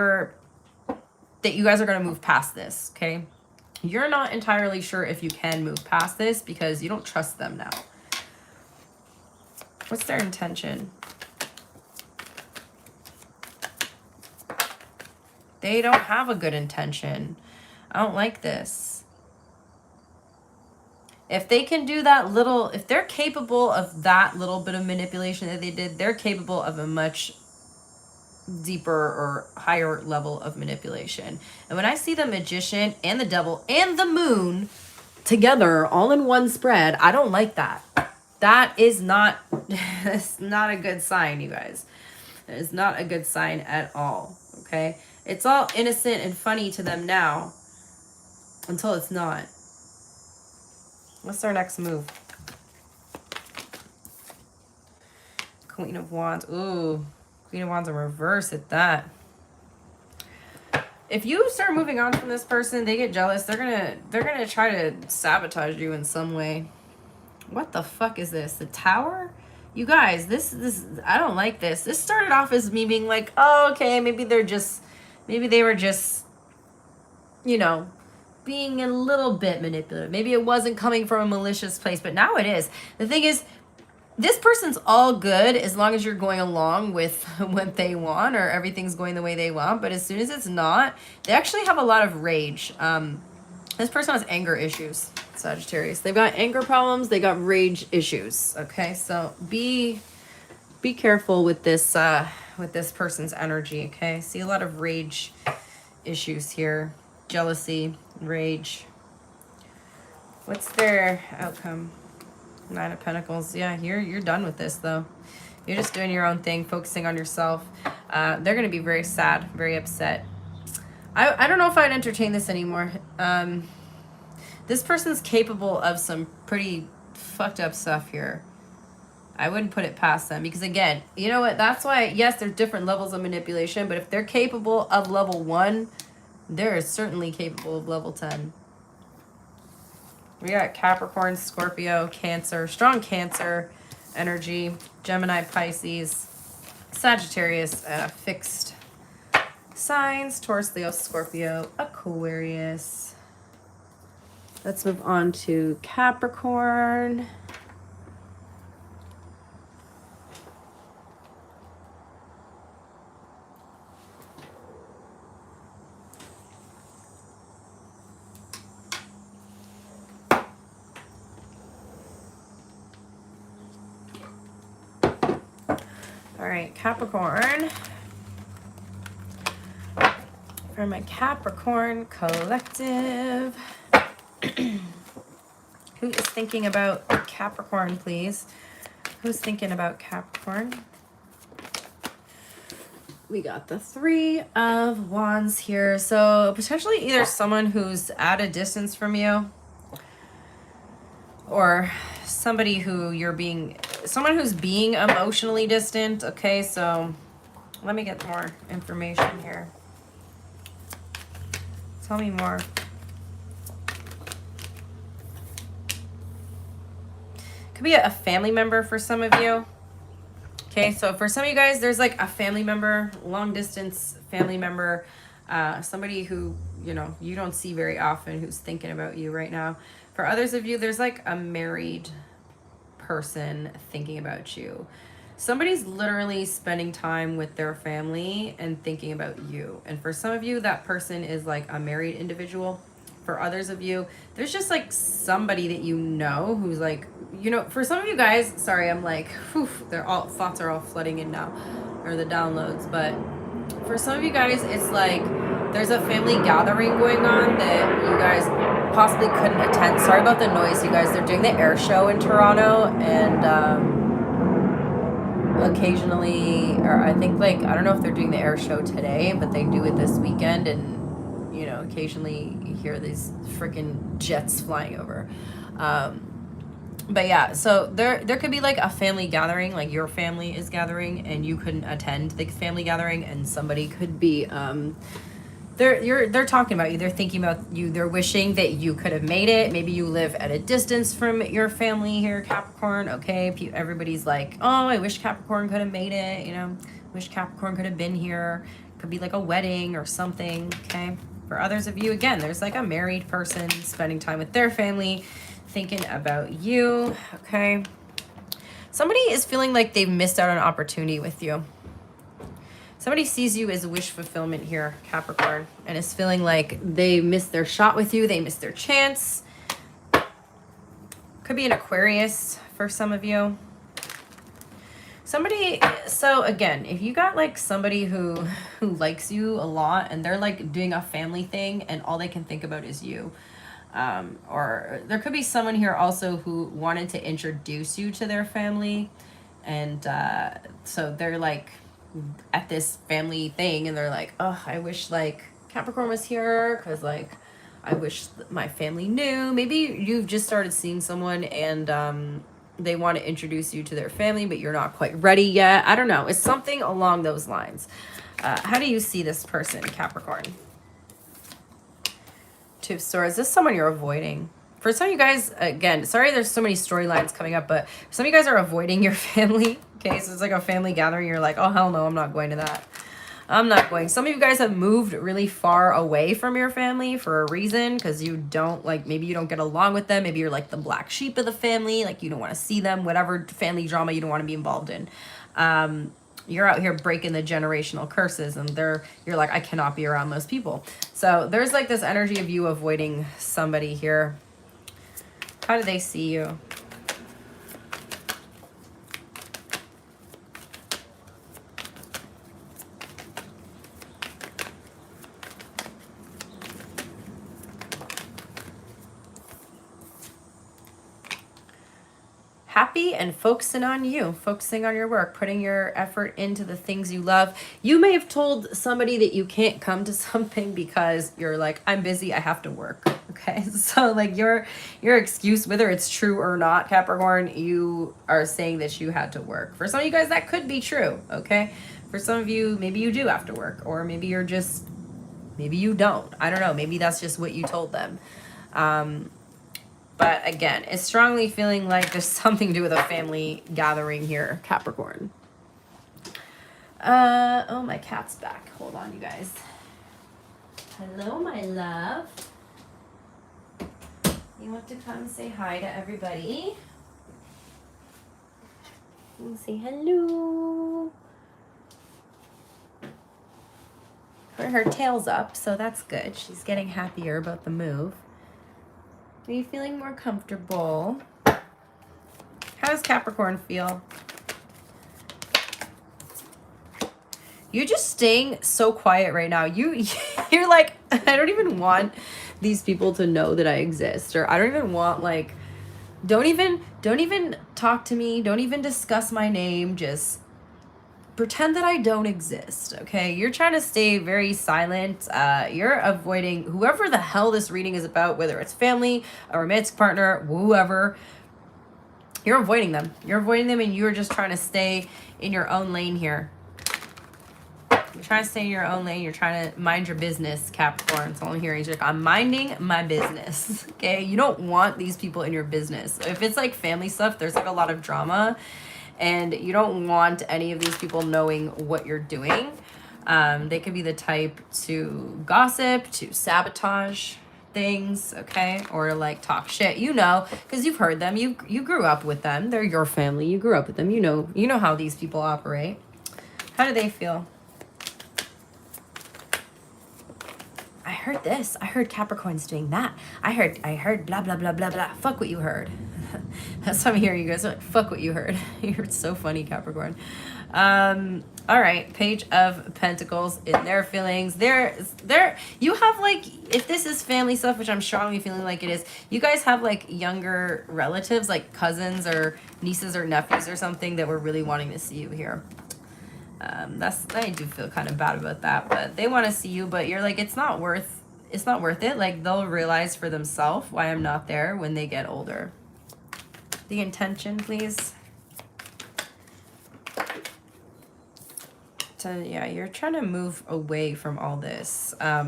Speaker 1: guys are going to move past this. Okay. You're not entirely sure if you can move past this because you don't trust them now. What's their intention? They don't have a good intention. I don't like this. If they can do that little, if they're capable of that little bit of manipulation that they did, they're capable of a much deeper or higher level of manipulation. And when I see the Magician and the Devil and the Moon together all in one spread, I don't like that. That is not, it's not a good sign, you guys. It is not a good sign at all, okay? It's all innocent and funny to them now until it's not. What's their next move? Queen of Wands. Ooh, Queen of Wands in reverse at that. If you start moving on from this person, they get jealous. They're gonna try to sabotage you in some way. What the fuck is this? The Tower? You guys, this I don't like this. This started off as me being like, oh, okay, maybe they were just, you know, being a little bit manipulative. Maybe it wasn't coming from a malicious place, but now it is. The thing is, this person's all good as long as you're going along with what they want or everything's going the way they want. But as soon as it's not, they actually have a lot of rage. This person has anger issues, Sagittarius. They've got anger problems. They got rage issues. Okay, so be careful with this person's energy. Okay, see a lot of rage issues here, jealousy, rage. What's their outcome? Nine of Pentacles. Yeah, you're done with this though. You're just doing your own thing, focusing on yourself. They're going to be very sad, very upset. I don't know if I'd entertain this anymore. This person's capable of some pretty fucked up stuff here. I wouldn't put it past them because, again, you know what? That's why, yes, there's different levels of manipulation, but if they're capable of level 1, they're certainly capable of level 10. We got Capricorn, Scorpio, Cancer, strong Cancer energy, Gemini, Pisces, Sagittarius, fixed signs, Taurus, Leo, Scorpio, Aquarius. Let's move on to Capricorn. All right, Capricorn. For my Capricorn collective. Who is thinking about Capricorn, please? Who's thinking about Capricorn? We got the 3 of Wands here. So potentially either someone who's at a distance from you or somebody who someone who's being emotionally distant. Okay, so let me get more information here. Tell me more. Could be a family member for some of you. Okay, so for some of you guys, there's like a family member, long distance family member Somebody who, you know, you don't see very often who's thinking about you right now. For others of you, there's like a married person thinking about you. Somebody's literally spending time with their family and thinking about you. And for some of you, that person is like a married individual. For others of you, there's just like somebody that you know who's like, you know, for some of you guys, sorry, I'm like, whew, thoughts are all flooding in now, or the downloads. But for some of you guys, it's like there's a family gathering going on that you guys possibly couldn't attend. Sorry about the noise, you guys. They're doing the air show in Toronto, and occasionally, or I think like, I don't know if they're doing the air show today, but they do it this weekend, and you know, occasionally you hear these freaking jets flying over. But yeah, so there could be like a family gathering, like your family is gathering and you couldn't attend the family gathering, and somebody could be they're talking about you, they're thinking about you, they're wishing that you could have made it. Maybe you live at a distance from your family here, Capricorn. Okay, everybody's like, oh, I wish Capricorn could have made it, you know, wish Capricorn could have been here. Could be like a wedding or something. Okay, for others of you, again, there's like a married person spending time with their family, thinking about you. Okay, somebody is feeling like they've missed out on an opportunity with you. Somebody sees you as wish fulfillment here, Capricorn, and is feeling like they missed their shot with you. They missed their chance. Could be an Aquarius for some of you. Somebody, so again, if you got like somebody who likes you a lot and they're like doing a family thing and all they can think about is you. Or there could be someone here also who wanted to introduce you to their family, and so they're like at this family thing and they're like, oh, I wish like Capricorn was here because like I wish my family knew. Maybe you've just started seeing someone and they want to introduce you to their family, but you're not quite ready yet. I don't know. It's something along those lines. How do you see this person, Capricorn? Two of Swords. This is someone you're avoiding. For some of you guys, again, sorry there's so many storylines coming up, but some of you guys are avoiding your family. Okay, so it's like a family gathering. You're like, oh, hell no, I'm not going to that. I'm not going. Some of you guys have moved really far away from your family for a reason, because you don't, like, maybe you don't get along with them. Maybe you're like the black sheep of the family. Like, you don't want to see them, whatever family drama you don't want to be involved in. You're out here breaking the generational curses, and you're like, I cannot be around those people. So there's like this energy of you avoiding somebody here. How do they see you? Happy and focusing on you, focusing on your work, putting your effort into the things you love. You may have told somebody that you can't come to something because you're like, I'm busy, I have to work. Okay, so like your excuse, whether it's true or not, Capricorn, you are saying that you had to work. For some of you guys, that could be true. Okay, for some of you, maybe you do have to work, or maybe you're just, maybe you don't. I don't know. Maybe that's just what you told them. But again, it's strongly feeling like there's something to do with a family gathering here, Capricorn. Oh, my cat's back. Hold on, you guys. Hello, my love. You want to come say hi to everybody? You say hello. Her tail's up, so that's good. She's getting happier about the move. Are you feeling more comfortable? How does Capricorn feel? You're just staying so quiet right now. You're like, I don't even want these people to know that I exist, or I don't even want, like, don't even talk to me. Don't even discuss my name. Just pretend that I don't exist, okay? You're trying to stay very silent. You're avoiding whoever the hell this reading is about, whether it's family, a romantic partner, whoever. You're avoiding them. You're avoiding them, and you're just trying to stay in your own lane here. You're trying to stay in your own lane. You're trying to mind your business, Capricorn. That's all I'm hearing. You're like, I'm minding my business, okay? You don't want these people in your business. If it's like family stuff, there's like a lot of drama, and you don't want any of these people knowing what you're doing. They could be the type to gossip, to sabotage things, okay? Or like talk shit, you know, because you've heard them. You grew up with them. They're your family. You grew up with them. You know how these people operate. How do they feel? I heard this. I heard Capricorn's doing that. I heard blah blah blah blah blah. Fuck what you heard. That's how I'm hearing you guys. Like, fuck what you heard. You're so funny, Capricorn. All right, Page of Pentacles in their feelings. You have like, if this is family stuff, which I'm strongly feeling like it is, you guys have like younger relatives, like cousins or nieces or nephews or something that were really wanting to see you here. I do feel kind of bad about that, but they want to see you, but you're like, it's not worth it. Like they'll realize for themselves why I'm not there when they get older. The intention, please. So yeah, you're trying to move away from all this. A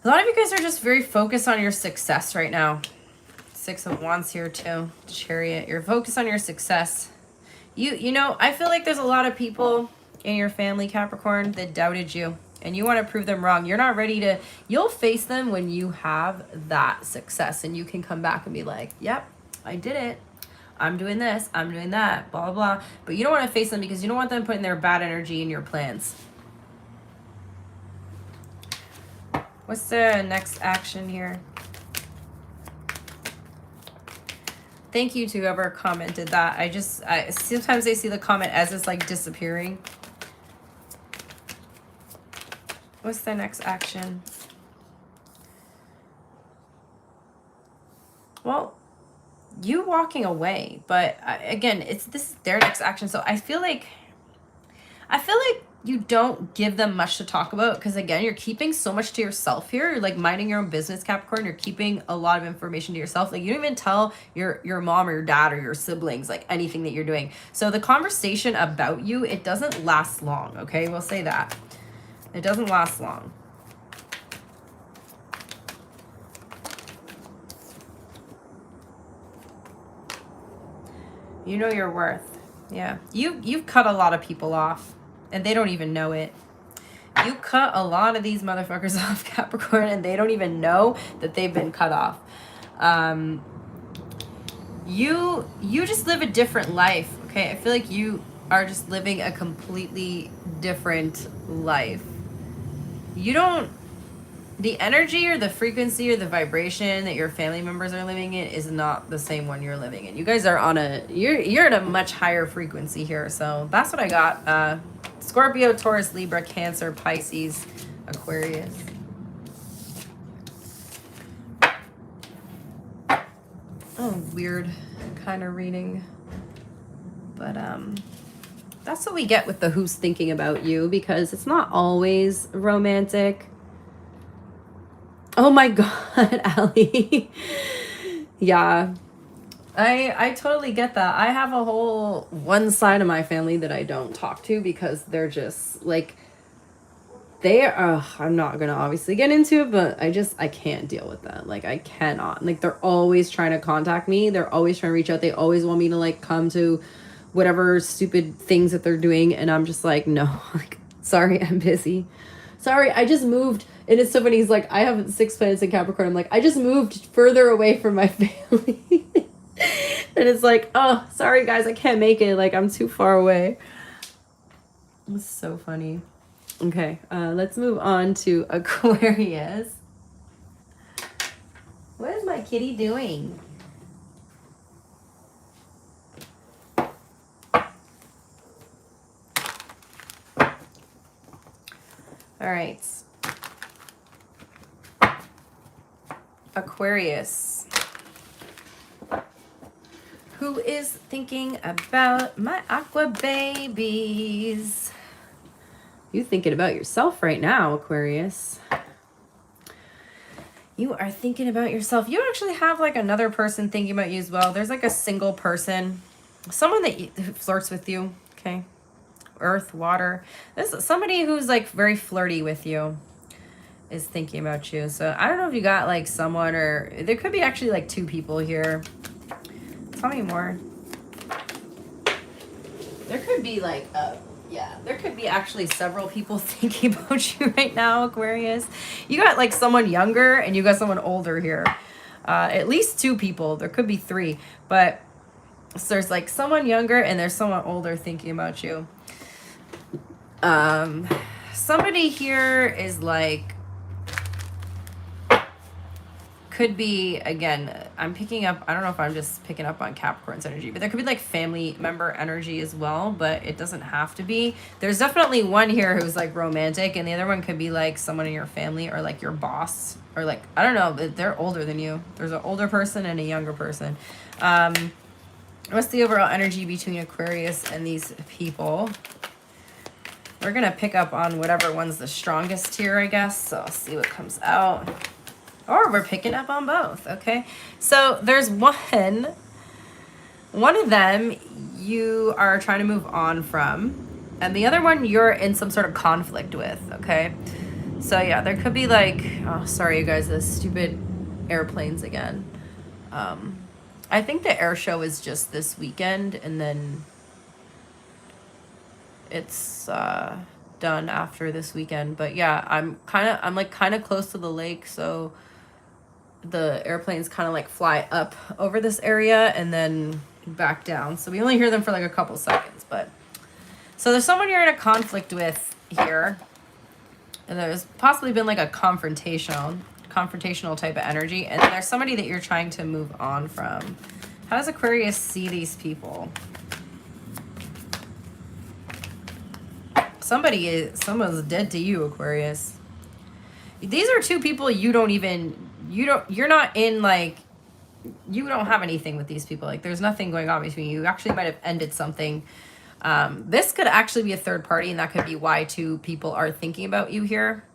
Speaker 1: lot of you guys are just very focused on your success right now. 6 of Wands here too. Chariot. You're focused on your success. You know, I feel like there's a lot of people in your family, Capricorn, that doubted you. And you want to prove them wrong. You're not ready to... You'll face them when you have that success. And you can come back and be like, yep, I did it. I'm doing this. I'm doing that. Blah, blah, blah. But you don't want to face them because you don't want them putting their bad energy in your plans. What's the next action here? Thank you to whoever commented that. I sometimes I see the comment as it's like disappearing. What's the next action? Well, you walking away, but again, this is their next action. So I feel like you don't give them much to talk about because again, you're keeping so much to yourself here. You're like minding your own business, Capricorn. You're keeping a lot of information to yourself. Like you don't even tell your mom or your dad or your siblings like anything that you're doing. So the conversation about you, it doesn't last long. Okay, we'll say that. It doesn't last long. You know your worth. Yeah. You've cut a lot of people off and they don't even know it. You cut a lot of these motherfuckers off, Capricorn, and they don't even know that they've been cut off. You just live a different life, okay? I feel like you are just living a completely different life. You don't... The energy or the frequency or the vibration that your family members are living in is not the same one you're living in. You guys are on you're at a much higher frequency here. So that's what I got. Scorpio, Taurus, Libra, Cancer, Pisces, Aquarius. Oh, weird kind of reading. But that's what we get with the who's thinking about you, because it's not always romantic. Oh my God, Allie. Yeah, I totally get that. I have a whole one side of my family that I don't talk to because they're just like, I'm not going to obviously get into it, but I can't deal with that. Like I cannot. Like they're always trying to contact me. They're always trying to reach out. They always want me to like come to whatever stupid things that they're doing. And I'm just like, no, like, sorry, I'm busy. Sorry, I just moved. And it's so funny. He's like, I have 6 planets in Capricorn. I'm like, I just moved further away from my family. And it's like, oh, sorry, guys. I can't make it. Like, I'm too far away. It's so funny. Okay, let's move on to Aquarius. What is my kitty doing? All right. Aquarius. Who is thinking about my aqua babies? You thinking about yourself right now, Aquarius. You are thinking about yourself. You actually have like another person thinking about you as well. There's like a single person, someone that who flirts with you, okay? Earth, water. This is somebody who's like very flirty with you is thinking about you. So I don't know if you got like someone, or there could be actually like 2 people here. Tell me more. There could be like Yeah, there could be actually several people thinking about you right now, Aquarius. You got like someone younger and you got someone older here. At least 2 people. There could be 3. But so there's like someone younger and there's someone older thinking about you. Somebody here is like, could be, again, I'm picking up, I don't know if I'm just picking up on Capricorn's energy, but there could be like family member energy as well, but it doesn't have to be. There's definitely one here who's like romantic, and the other one could be like someone in your family or like your boss, or like, I don't know, but they're older than you. There's an older person and a younger person. What's the overall energy between Aquarius and these people? We're going to pick up on whatever one's the strongest here, I guess. So I'll see what comes out. Or we're picking up on both, okay? So there's one of them you are trying to move on from, and the other one you're in some sort of conflict with, okay? So yeah, there could be like, oh, sorry you guys, the stupid airplanes again. I think the air show is just this weekend, and then it's done after this weekend. But yeah, I'm like kind of close to the lake, so the airplanes kind of like fly up over this area and then back down, so we only hear them for like a couple seconds. But so there's someone you're in a conflict with here, and there's possibly been like a confrontational type of energy, and then there's somebody that you're trying to move on from. How does Aquarius see these people? Someone's dead to you, Aquarius. These are 2 people you're not in, like, you don't have anything with these people. Like, there's nothing going on between you. You actually might have ended something. This could actually be a third party, and that could be why 2 people are thinking about you here.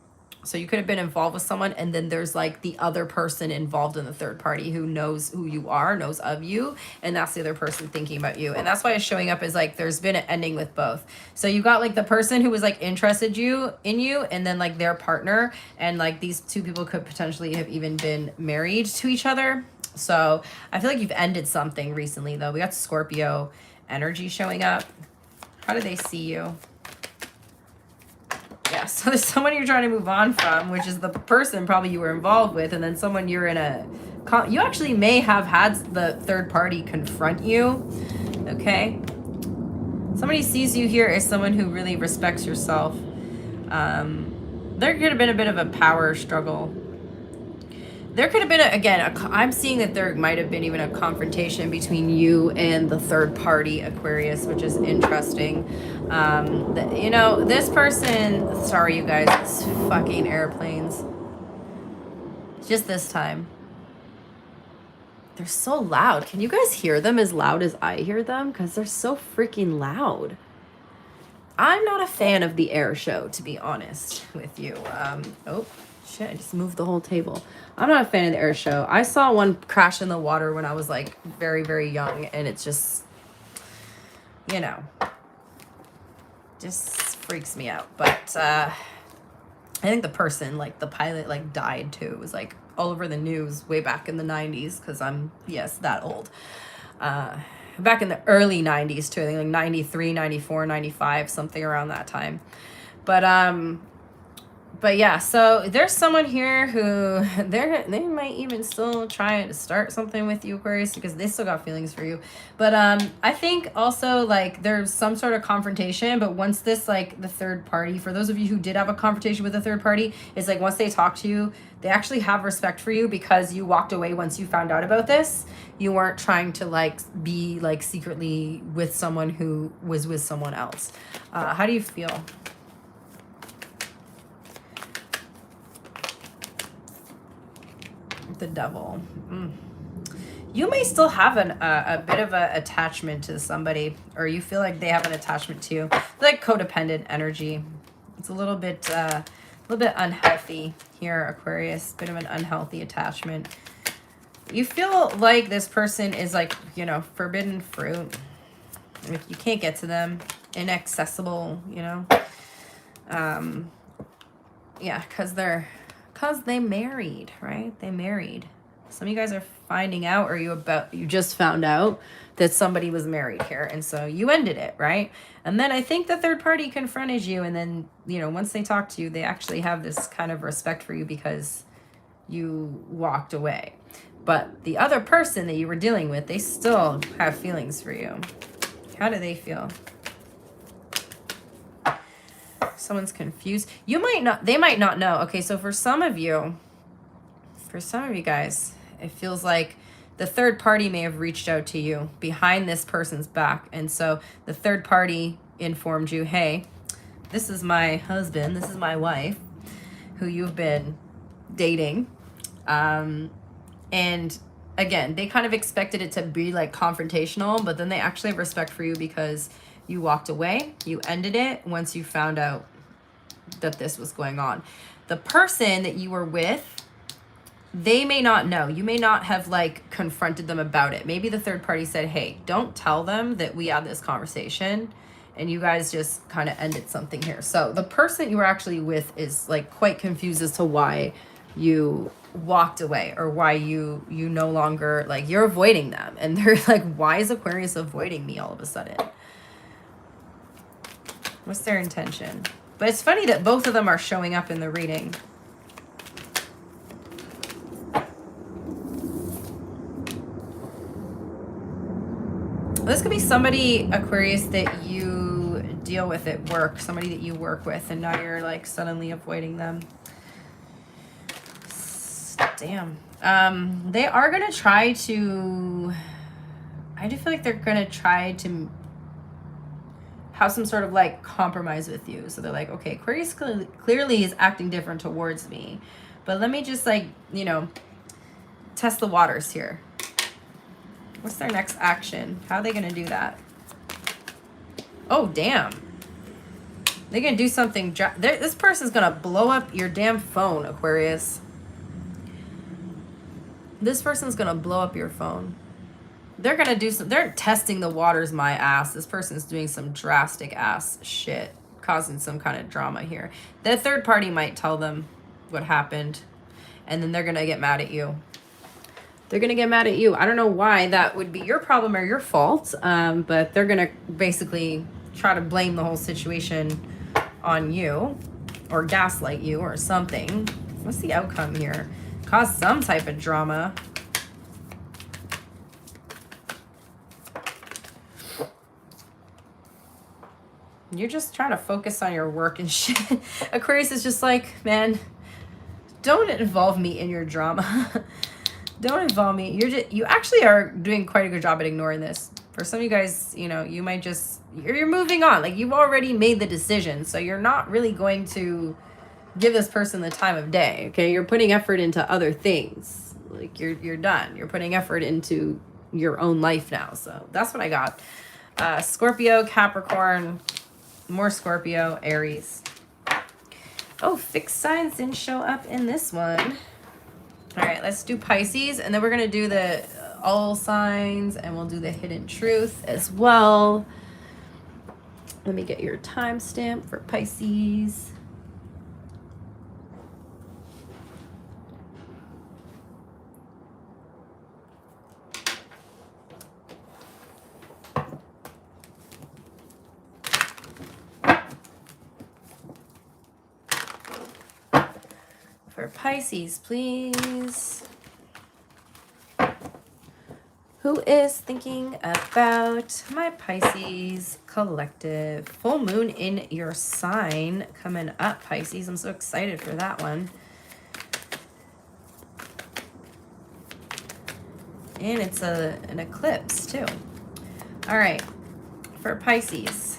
Speaker 1: So you could have been involved with someone, and then there's like the other person involved in the third party who knows who you are, knows of you, and that's the other person thinking about you. And that's why it's showing up as like there's been an ending with both. So you got like the person who was like interested in you, and then like their partner, and like these 2 people could potentially have even been married to each other. So I feel like you've ended something recently, though. We got Scorpio energy showing up. How do they see you? Yeah, so there's someone you're trying to move on from, which is the person probably you were involved with, and then someone you're in you actually may have had the third party confront you, okay? Somebody sees you here as someone who really respects yourself. There could have been a bit of a power struggle. There could have been, I'm seeing that there might have been even a confrontation between you and the third party, Aquarius, which is interesting. This person, sorry you guys, it's fucking airplanes. Just this time. They're so loud. Can you guys hear them as loud as I hear them? Because they're so freaking loud. I'm not a fan of the air show, to be honest with you. Oh, shit, I just moved the whole table. I'm not a fan of the air show. I saw one crash in the water when I was like very, very young, and it's just, just freaks me out. But I think the person, like the pilot, like died too. It was like all over the news way back in the 90s, because I'm, yes, that old. Back in the early 90s too, I think like 93, 94, 95, something around that time. But yeah, so there's someone here who they might even still try to start something with you, Aquarius, because they still got feelings for you. But I think also like there's some sort of confrontation, but once this like the third party, for those of you who did have a confrontation with the third party, it's like once they talk to you, they actually have respect for you because you walked away once you found out about this. You weren't trying to like be like secretly with someone who was with someone else. How do you feel? The devil. You may still have a bit of an attachment to somebody, or you feel like they have an attachment to you. Like codependent energy. It's a little bit unhealthy here, Aquarius. Bit of an unhealthy attachment. You feel like this person is like, forbidden fruit. If you can't get to them, inaccessible, yeah, because they married, right? They married. Some of you guys are finding out, or you just found out that somebody was married here, and so you ended it, right? And then I think the third party confronted you, and then, you know, once they talk to you, they actually have this kind of respect for you because you walked away. But the other person that you were dealing with, they still have feelings for you. How do they feel? Someone's confused. You might not, they might not know. Okay, so for some of you guys, it feels like the third party may have reached out to you behind this person's back. And so the third party informed you, hey, this is my husband, this is my wife, who you've been dating. And again, they kind of expected it to be like confrontational, but then they actually have respect for you because you walked away, you ended it once you found out that this was going on. The person that you were with, they may not know. You may not have like confronted them about it. Maybe the third party said, hey, don't tell them that we had this conversation, and you guys just kind of ended something here. So the person you were actually with is like quite confused as to why you walked away, or why you no longer, like, you're avoiding them. And they're like, why is Aquarius avoiding me all of a sudden? What's their intention? But it's funny that both of them are showing up in the reading. This could be somebody, Aquarius, that you deal with at work, somebody that you work with, and now you're like suddenly avoiding them. Damn. They are going to try to, I do feel like they're going to try to have some sort of like compromise with you. So they're like, okay, Aquarius clearly is acting different towards me, but let me just like, you know, test the waters here. What's their next action? How are they going to do that? Oh, damn. They're going to do something. This person's going to blow up your damn phone, Aquarius. This person's going to blow up your phone. They're going to do some, they're testing the waters, my ass. This person's doing some drastic ass shit, causing some kind of drama here. The third party might tell them what happened, and then they're going to get mad at you. They're going to get mad at you. I don't know why that would be your problem or your fault, but they're going to basically try to blame the whole situation on you, or gaslight you or something. What's the outcome here? Cause some type of drama. You're just trying to focus on your work and shit. Aquarius is just like, man, don't involve me in your drama. Don't involve me. You actually are doing quite a good job at ignoring this. For some of you guys, you know, you might just, you're moving on. Like, you've already made the decision, so you're not really going to give this person the time of day. Okay, you're putting effort into other things. Like, you're done. You're putting effort into your own life now. So that's what I got. Scorpio, Capricorn, more Scorpio, Aries. Oh, fixed signs didn't show up in this one. All right, let's do Pisces, and then we're going to do the all signs, and we'll do the hidden truth as well. Let me get your timestamp for Pisces. For Pisces, please. Who is thinking about my Pisces collective? Full moon in your sign coming up, Pisces. I'm so excited for that one. And it's an eclipse too. All right, for Pisces.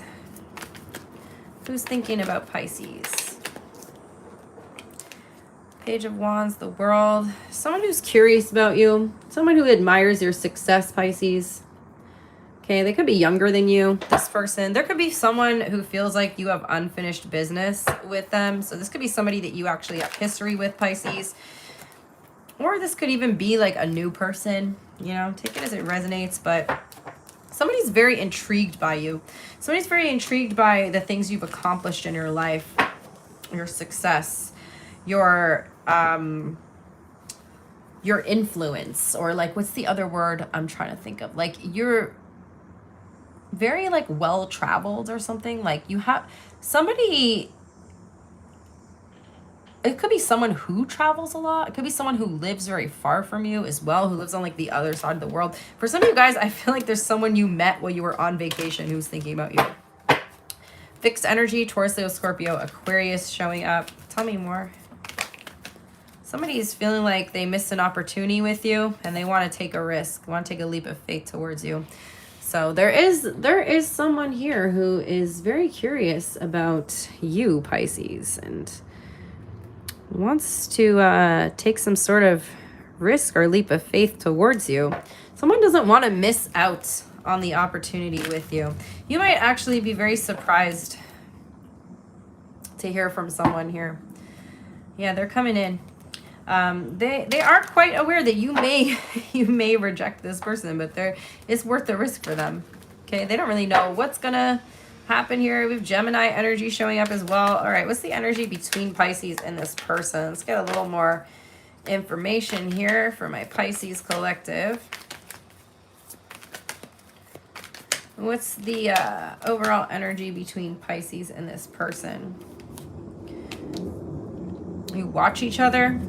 Speaker 1: Who's thinking about Pisces? Page of Wands, the World. Someone who's curious about you. Someone who admires your success, Pisces. Okay, they could be younger than you, this person. There could be someone who feels like you have unfinished business with them. So this could be somebody that you actually have history with, Pisces. Or this could even be like a new person. You know, take it as it resonates. But somebody's very intrigued by you. Somebody's very intrigued by the things you've accomplished in your life. Your success. Your your influence, or like, what's the other word I'm trying to think of? Like, you're very like well traveled or something. Like, you have somebody, it could be someone who travels a lot. It could be someone who lives very far from you as well, who lives on like the other side of the world. For some of you guys, I feel like there's someone you met while you were on vacation who's thinking about you. Fixed energy, Taurus, Leo, Scorpio, Aquarius showing up. Tell me more. Somebody is feeling like they missed an opportunity with you and they want to take a risk, want to take a leap of faith towards you. So there is someone here who is very curious about you, Pisces, and wants to take some sort of risk or leap of faith towards you. Someone doesn't want to miss out on the opportunity with you. You might actually be very surprised to hear from someone here. Yeah, they're coming in. They are quite aware that you may reject this person, but it's worth the risk for them. Okay, they don't really know what's gonna happen here. We have Gemini energy showing up as well. All right, what's the energy between Pisces and this person? Let's get a little more information here for my Pisces collective. What's the overall energy between Pisces and this person? You watch each other.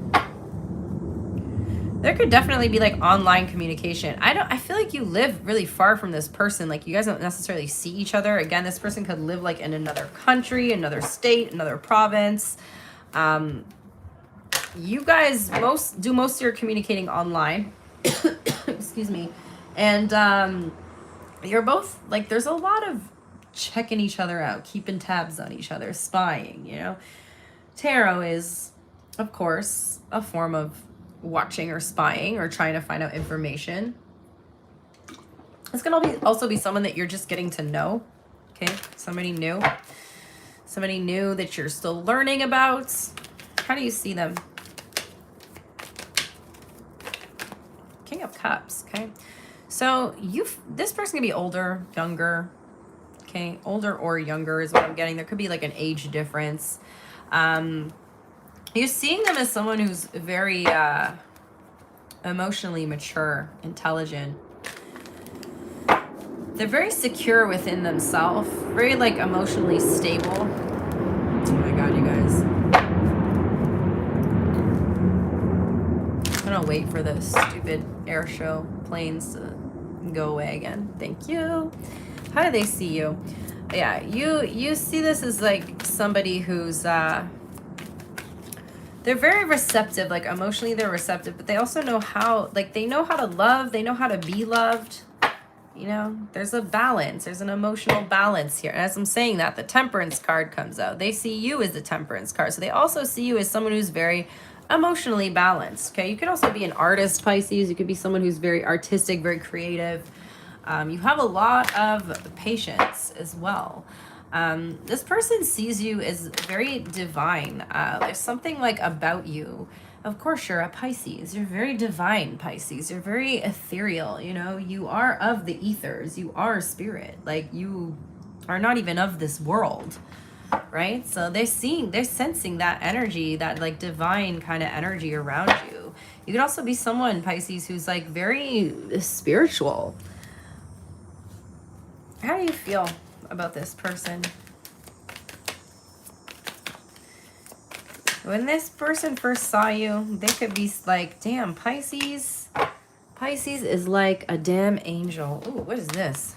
Speaker 1: There could definitely be like online communication. I feel like you live really far from this person. Like, you guys don't necessarily see each other. Again, this person could live like in another country, another state, another province. You guys do most of your communicating online. Excuse me. And you're both like, there's a lot of checking each other out, keeping tabs on each other, spying, you know. Tarot is, of course, a form of watching or spying or trying to find out information. It's gonna also be someone that you're just getting to know. Okay, somebody new that you're still learning about. How do you see them? King of Cups. Okay, so this person can be older, younger. Okay, older or younger is what I'm getting. There could be like an age difference. You're seeing them as someone who's very emotionally mature, intelligent. They're very secure within themselves, very like emotionally stable. Oh my God, you guys. I'm gonna wait for the stupid air show planes to go away again. Thank you. How do they see you? Yeah, you see this as like somebody who's they're very receptive, like emotionally they're receptive, but they also know how, like they know how to love, they know how to be loved. You know, there's a balance, there's an emotional balance here. And as I'm saying that, the Temperance card comes out. They see you as the Temperance card. So they also see you as someone who's very emotionally balanced. Okay, you could also be an artist, Pisces. You could be someone who's very artistic, very creative. You have a lot of patience as well. This person sees you as very divine. There's something like about you. Of course, you're a Pisces. You're very divine, Pisces. You're very ethereal. You know, you are of the ethers. You are spirit. Like, you are not even of this world, right? So they're sensing that energy, that like divine kind of energy around you. You could also be someone, Pisces, who's like very spiritual. How do you feel about this person? When this person first saw you, they could be like, damn, Pisces is like a damn angel. Ooh, what is this?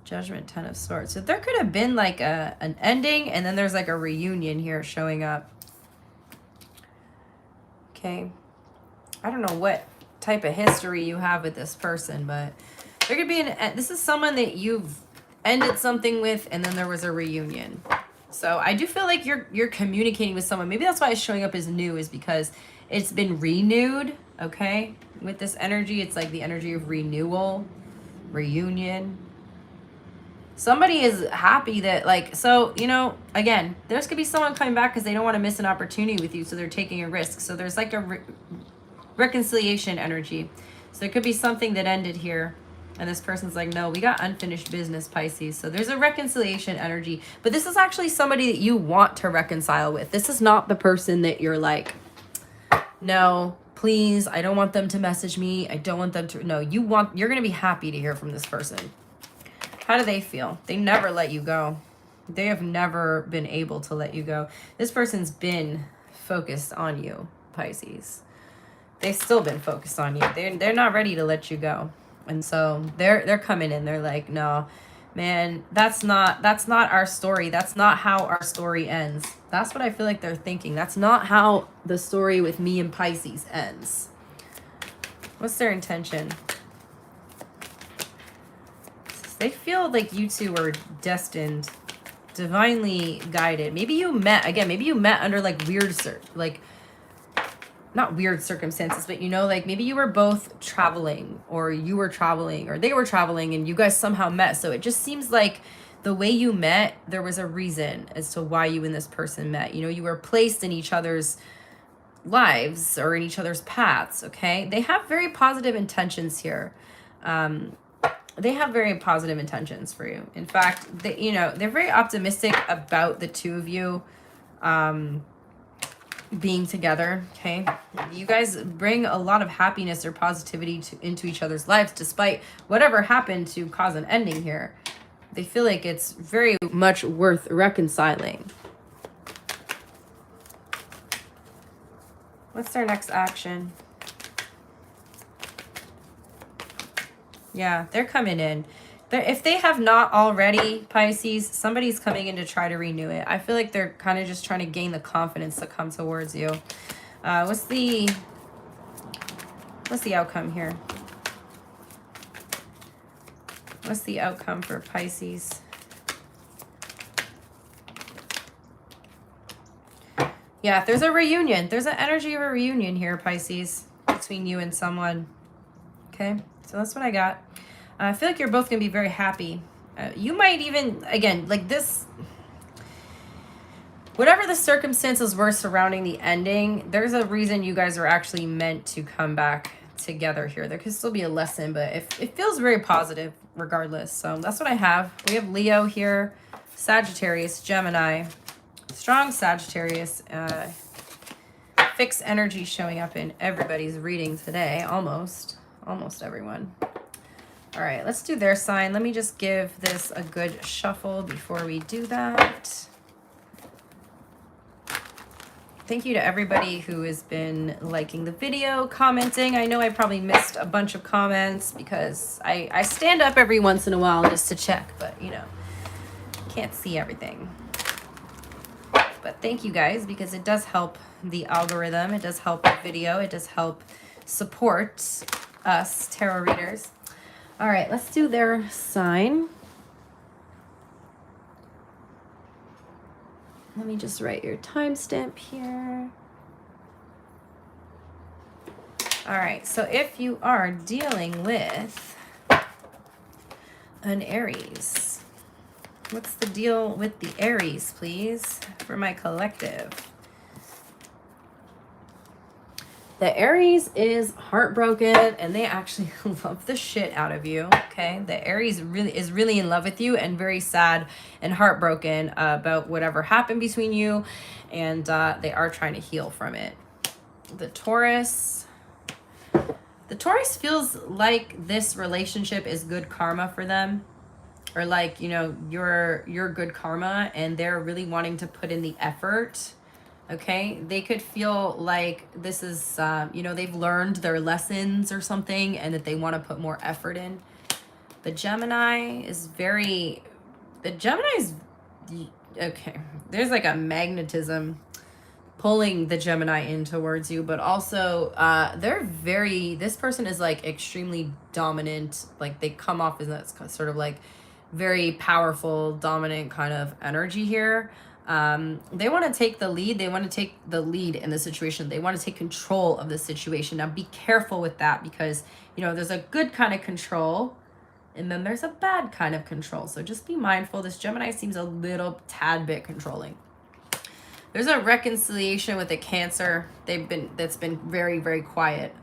Speaker 1: Judgment, 10 of Swords. So there could have been like an ending, and then there's like a reunion here showing up. Okay. I don't know what type of history you have with this person, but there could be this is someone that you've ended something with, and then there was a reunion. So I do feel like you're communicating with someone. Maybe that's why it's showing up as new, is because it's been renewed. Okay, with this energy, it's like the energy of renewal, reunion. Somebody is happy that, like, so, you know, again, there's could be someone coming back because they don't want to miss an opportunity with you, so they're taking a risk. So there's like a reconciliation energy. So there could be something that ended here, and this person's like, no, we got unfinished business, Pisces. So there's a reconciliation energy. But this is actually somebody that you want to reconcile with. This is not the person that you're like, no, please, I don't want them to message me. I don't want them to, no, you're going to be happy to hear from this person. How do they feel? They never let you go. They have never been able to let you go. This person's been focused on you, Pisces. They've still been focused on you. They're not ready to let you go. And so they're coming in. They're like, no, man, that's not our story. That's not how our story ends. That's what I feel like they're thinking. That's not how the story with me and Pisces ends. What's their intention? They feel like you two are destined, divinely guided. Maybe you met under like weird, not weird circumstances, but you know, like maybe you were both traveling, or you were traveling, or they were traveling, and you guys somehow met. So it just seems like the way you met, there was a reason as to why you and this person met. You know, you were placed in each other's lives or in each other's paths, okay? They have very positive intentions here. They have very positive intentions for you. In fact, they're very optimistic about the two of you being together, okay? You guys bring a lot of happiness or positivity into each other's lives, despite whatever happened to cause an ending here. They feel like it's very much worth reconciling. What's their next action? Yeah, they're coming in. If they have not already, Pisces, somebody's coming in to try to renew it. I feel like they're kind of just trying to gain the confidence to come towards you. What's the outcome here? What's the outcome for Pisces? Yeah, there's a reunion. There's an energy of a reunion here, Pisces, between you and someone. Okay, so that's what I got. I feel like you're both going to be very happy. You might even, again, like this, whatever the circumstances were surrounding the ending, there's a reason you guys are actually meant to come back together here. There could still be a lesson, but it feels very positive regardless. So that's what I have. We have Leo here, Sagittarius, Gemini, strong Sagittarius, fixed energy showing up in everybody's reading today, almost everyone. All right, let's do their sign. Let me just give this a good shuffle before we do that. Thank you to everybody who has been liking the video, commenting. I know I probably missed a bunch of comments because I stand up every once in a while just to check, but you know, can't see everything. But thank you guys, because it does help the algorithm. It does help the video. It does help support us tarot readers. All right, let's do their sign. Let me just write your timestamp here. All right, so if you are dealing with an Aries, what's the deal with the Aries, please, for my collective? The Aries is heartbroken, and they actually love the shit out of you, okay? The Aries is really in love with you and very sad and heartbroken about whatever happened between you, and they are trying to heal from it. The Taurus feels like this relationship is good karma for them, or like, you know, you're good karma, and they're really wanting to put in the effort. Okay, they could feel like this is, you know, they've learned their lessons or something, and that they want to put more effort in. The Gemini is okay, there's like a magnetism pulling the Gemini in towards you, but also this person is like extremely dominant. Like they come off as that sort of like very powerful, dominant kind of energy here. They want to take the lead. They want to take the lead in the situation. They want to take control of the situation. Now be careful with that, because, you know, there's a good kind of control and then there's a bad kind of control. So just be mindful. This Gemini seems a little tad bit controlling. There's a reconciliation with a Cancer. That's been very, very quiet.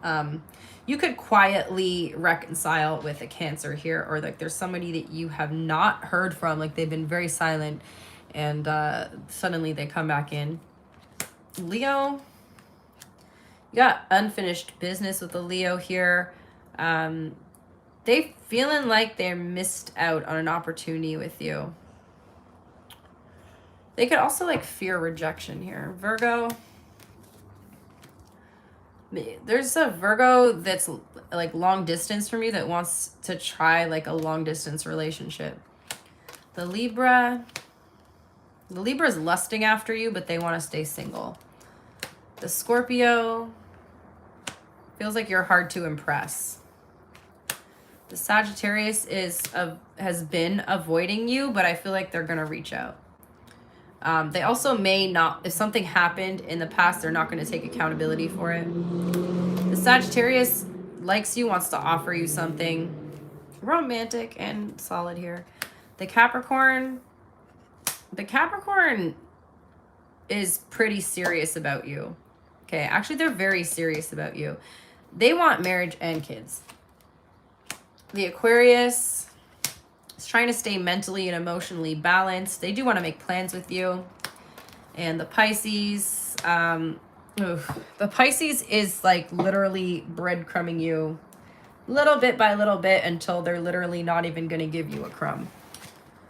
Speaker 1: You could quietly reconcile with a Cancer here, or like there's somebody that you have not heard from, like they've been very silent, and suddenly they come back in. Leo, You got unfinished business with the Leo here. They feeling like they're missed out on an opportunity with you. They could also like fear rejection here. Virgo. There's a Virgo that's like long distance from you that wants to try like a long distance relationship. The Libra is lusting after you, but they want to stay single. The Scorpio feels like you're hard to impress. The Sagittarius has been avoiding you, but I feel like they're going to reach out. They also may not, if something happened in the past, they're not going to take accountability for it. The Sagittarius likes you, wants to offer you something romantic and solid here. The Capricorn is pretty serious about you. Okay, actually they're very serious about you. They want marriage and kids. The Aquarius is trying to stay mentally and emotionally balanced. They do want to make plans with you. And the Pisces, the Pisces is like literally breadcrumbing you little bit by little bit until they're literally not even going to give you a crumb.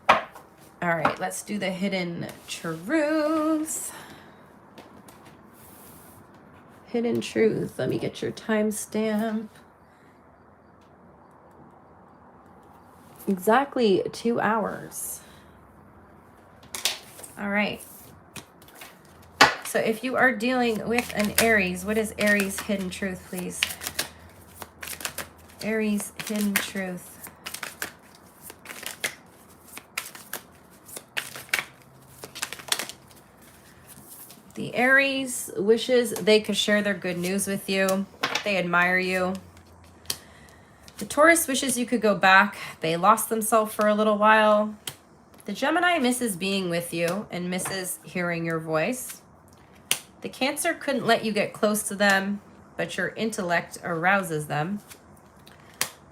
Speaker 1: All right, let's do the hidden truth. Hidden truth. Let me get your timestamp. Exactly 2 hours. All right. So if you are dealing with an Aries, what is Aries' hidden truth, please? Aries' hidden truth. The Aries wishes they could share their good news with you. They admire you. The Taurus wishes you could go back. They lost themselves for a little while. The Gemini misses being with you and misses hearing your voice. The Cancer couldn't let you get close to them, but your intellect arouses them.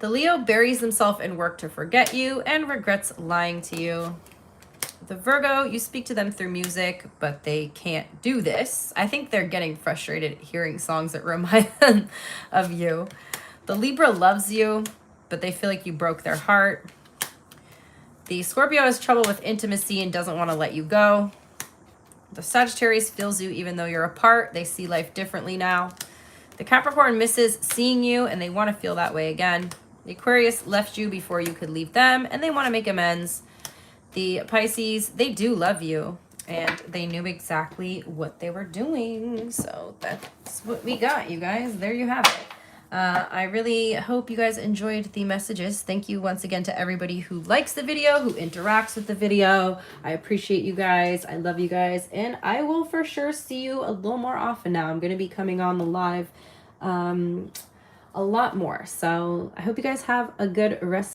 Speaker 1: The Leo buries himself in work to forget you and regrets lying to you. The Virgo, you speak to them through music, but they can't do this. I think they're getting frustrated hearing songs that remind them of you. The Libra loves you, but they feel like you broke their heart. The Scorpio has trouble with intimacy and doesn't want to let you go. The Sagittarius feels you even though you're apart. They see life differently now. The Capricorn misses seeing you and they want to feel that way again. The Aquarius left you before you could leave them and they want to make amends. The Pisces, they do love you and they knew exactly what they were doing. So that's what we got, you guys. There you have it. I really hope you guys enjoyed the messages. Thank you once again to everybody who likes the video, who interacts with the video. I appreciate you guys. I love you guys. And I will for sure see you a little more often now. I'm going to be coming on the live a lot more. So I hope you guys have a good rest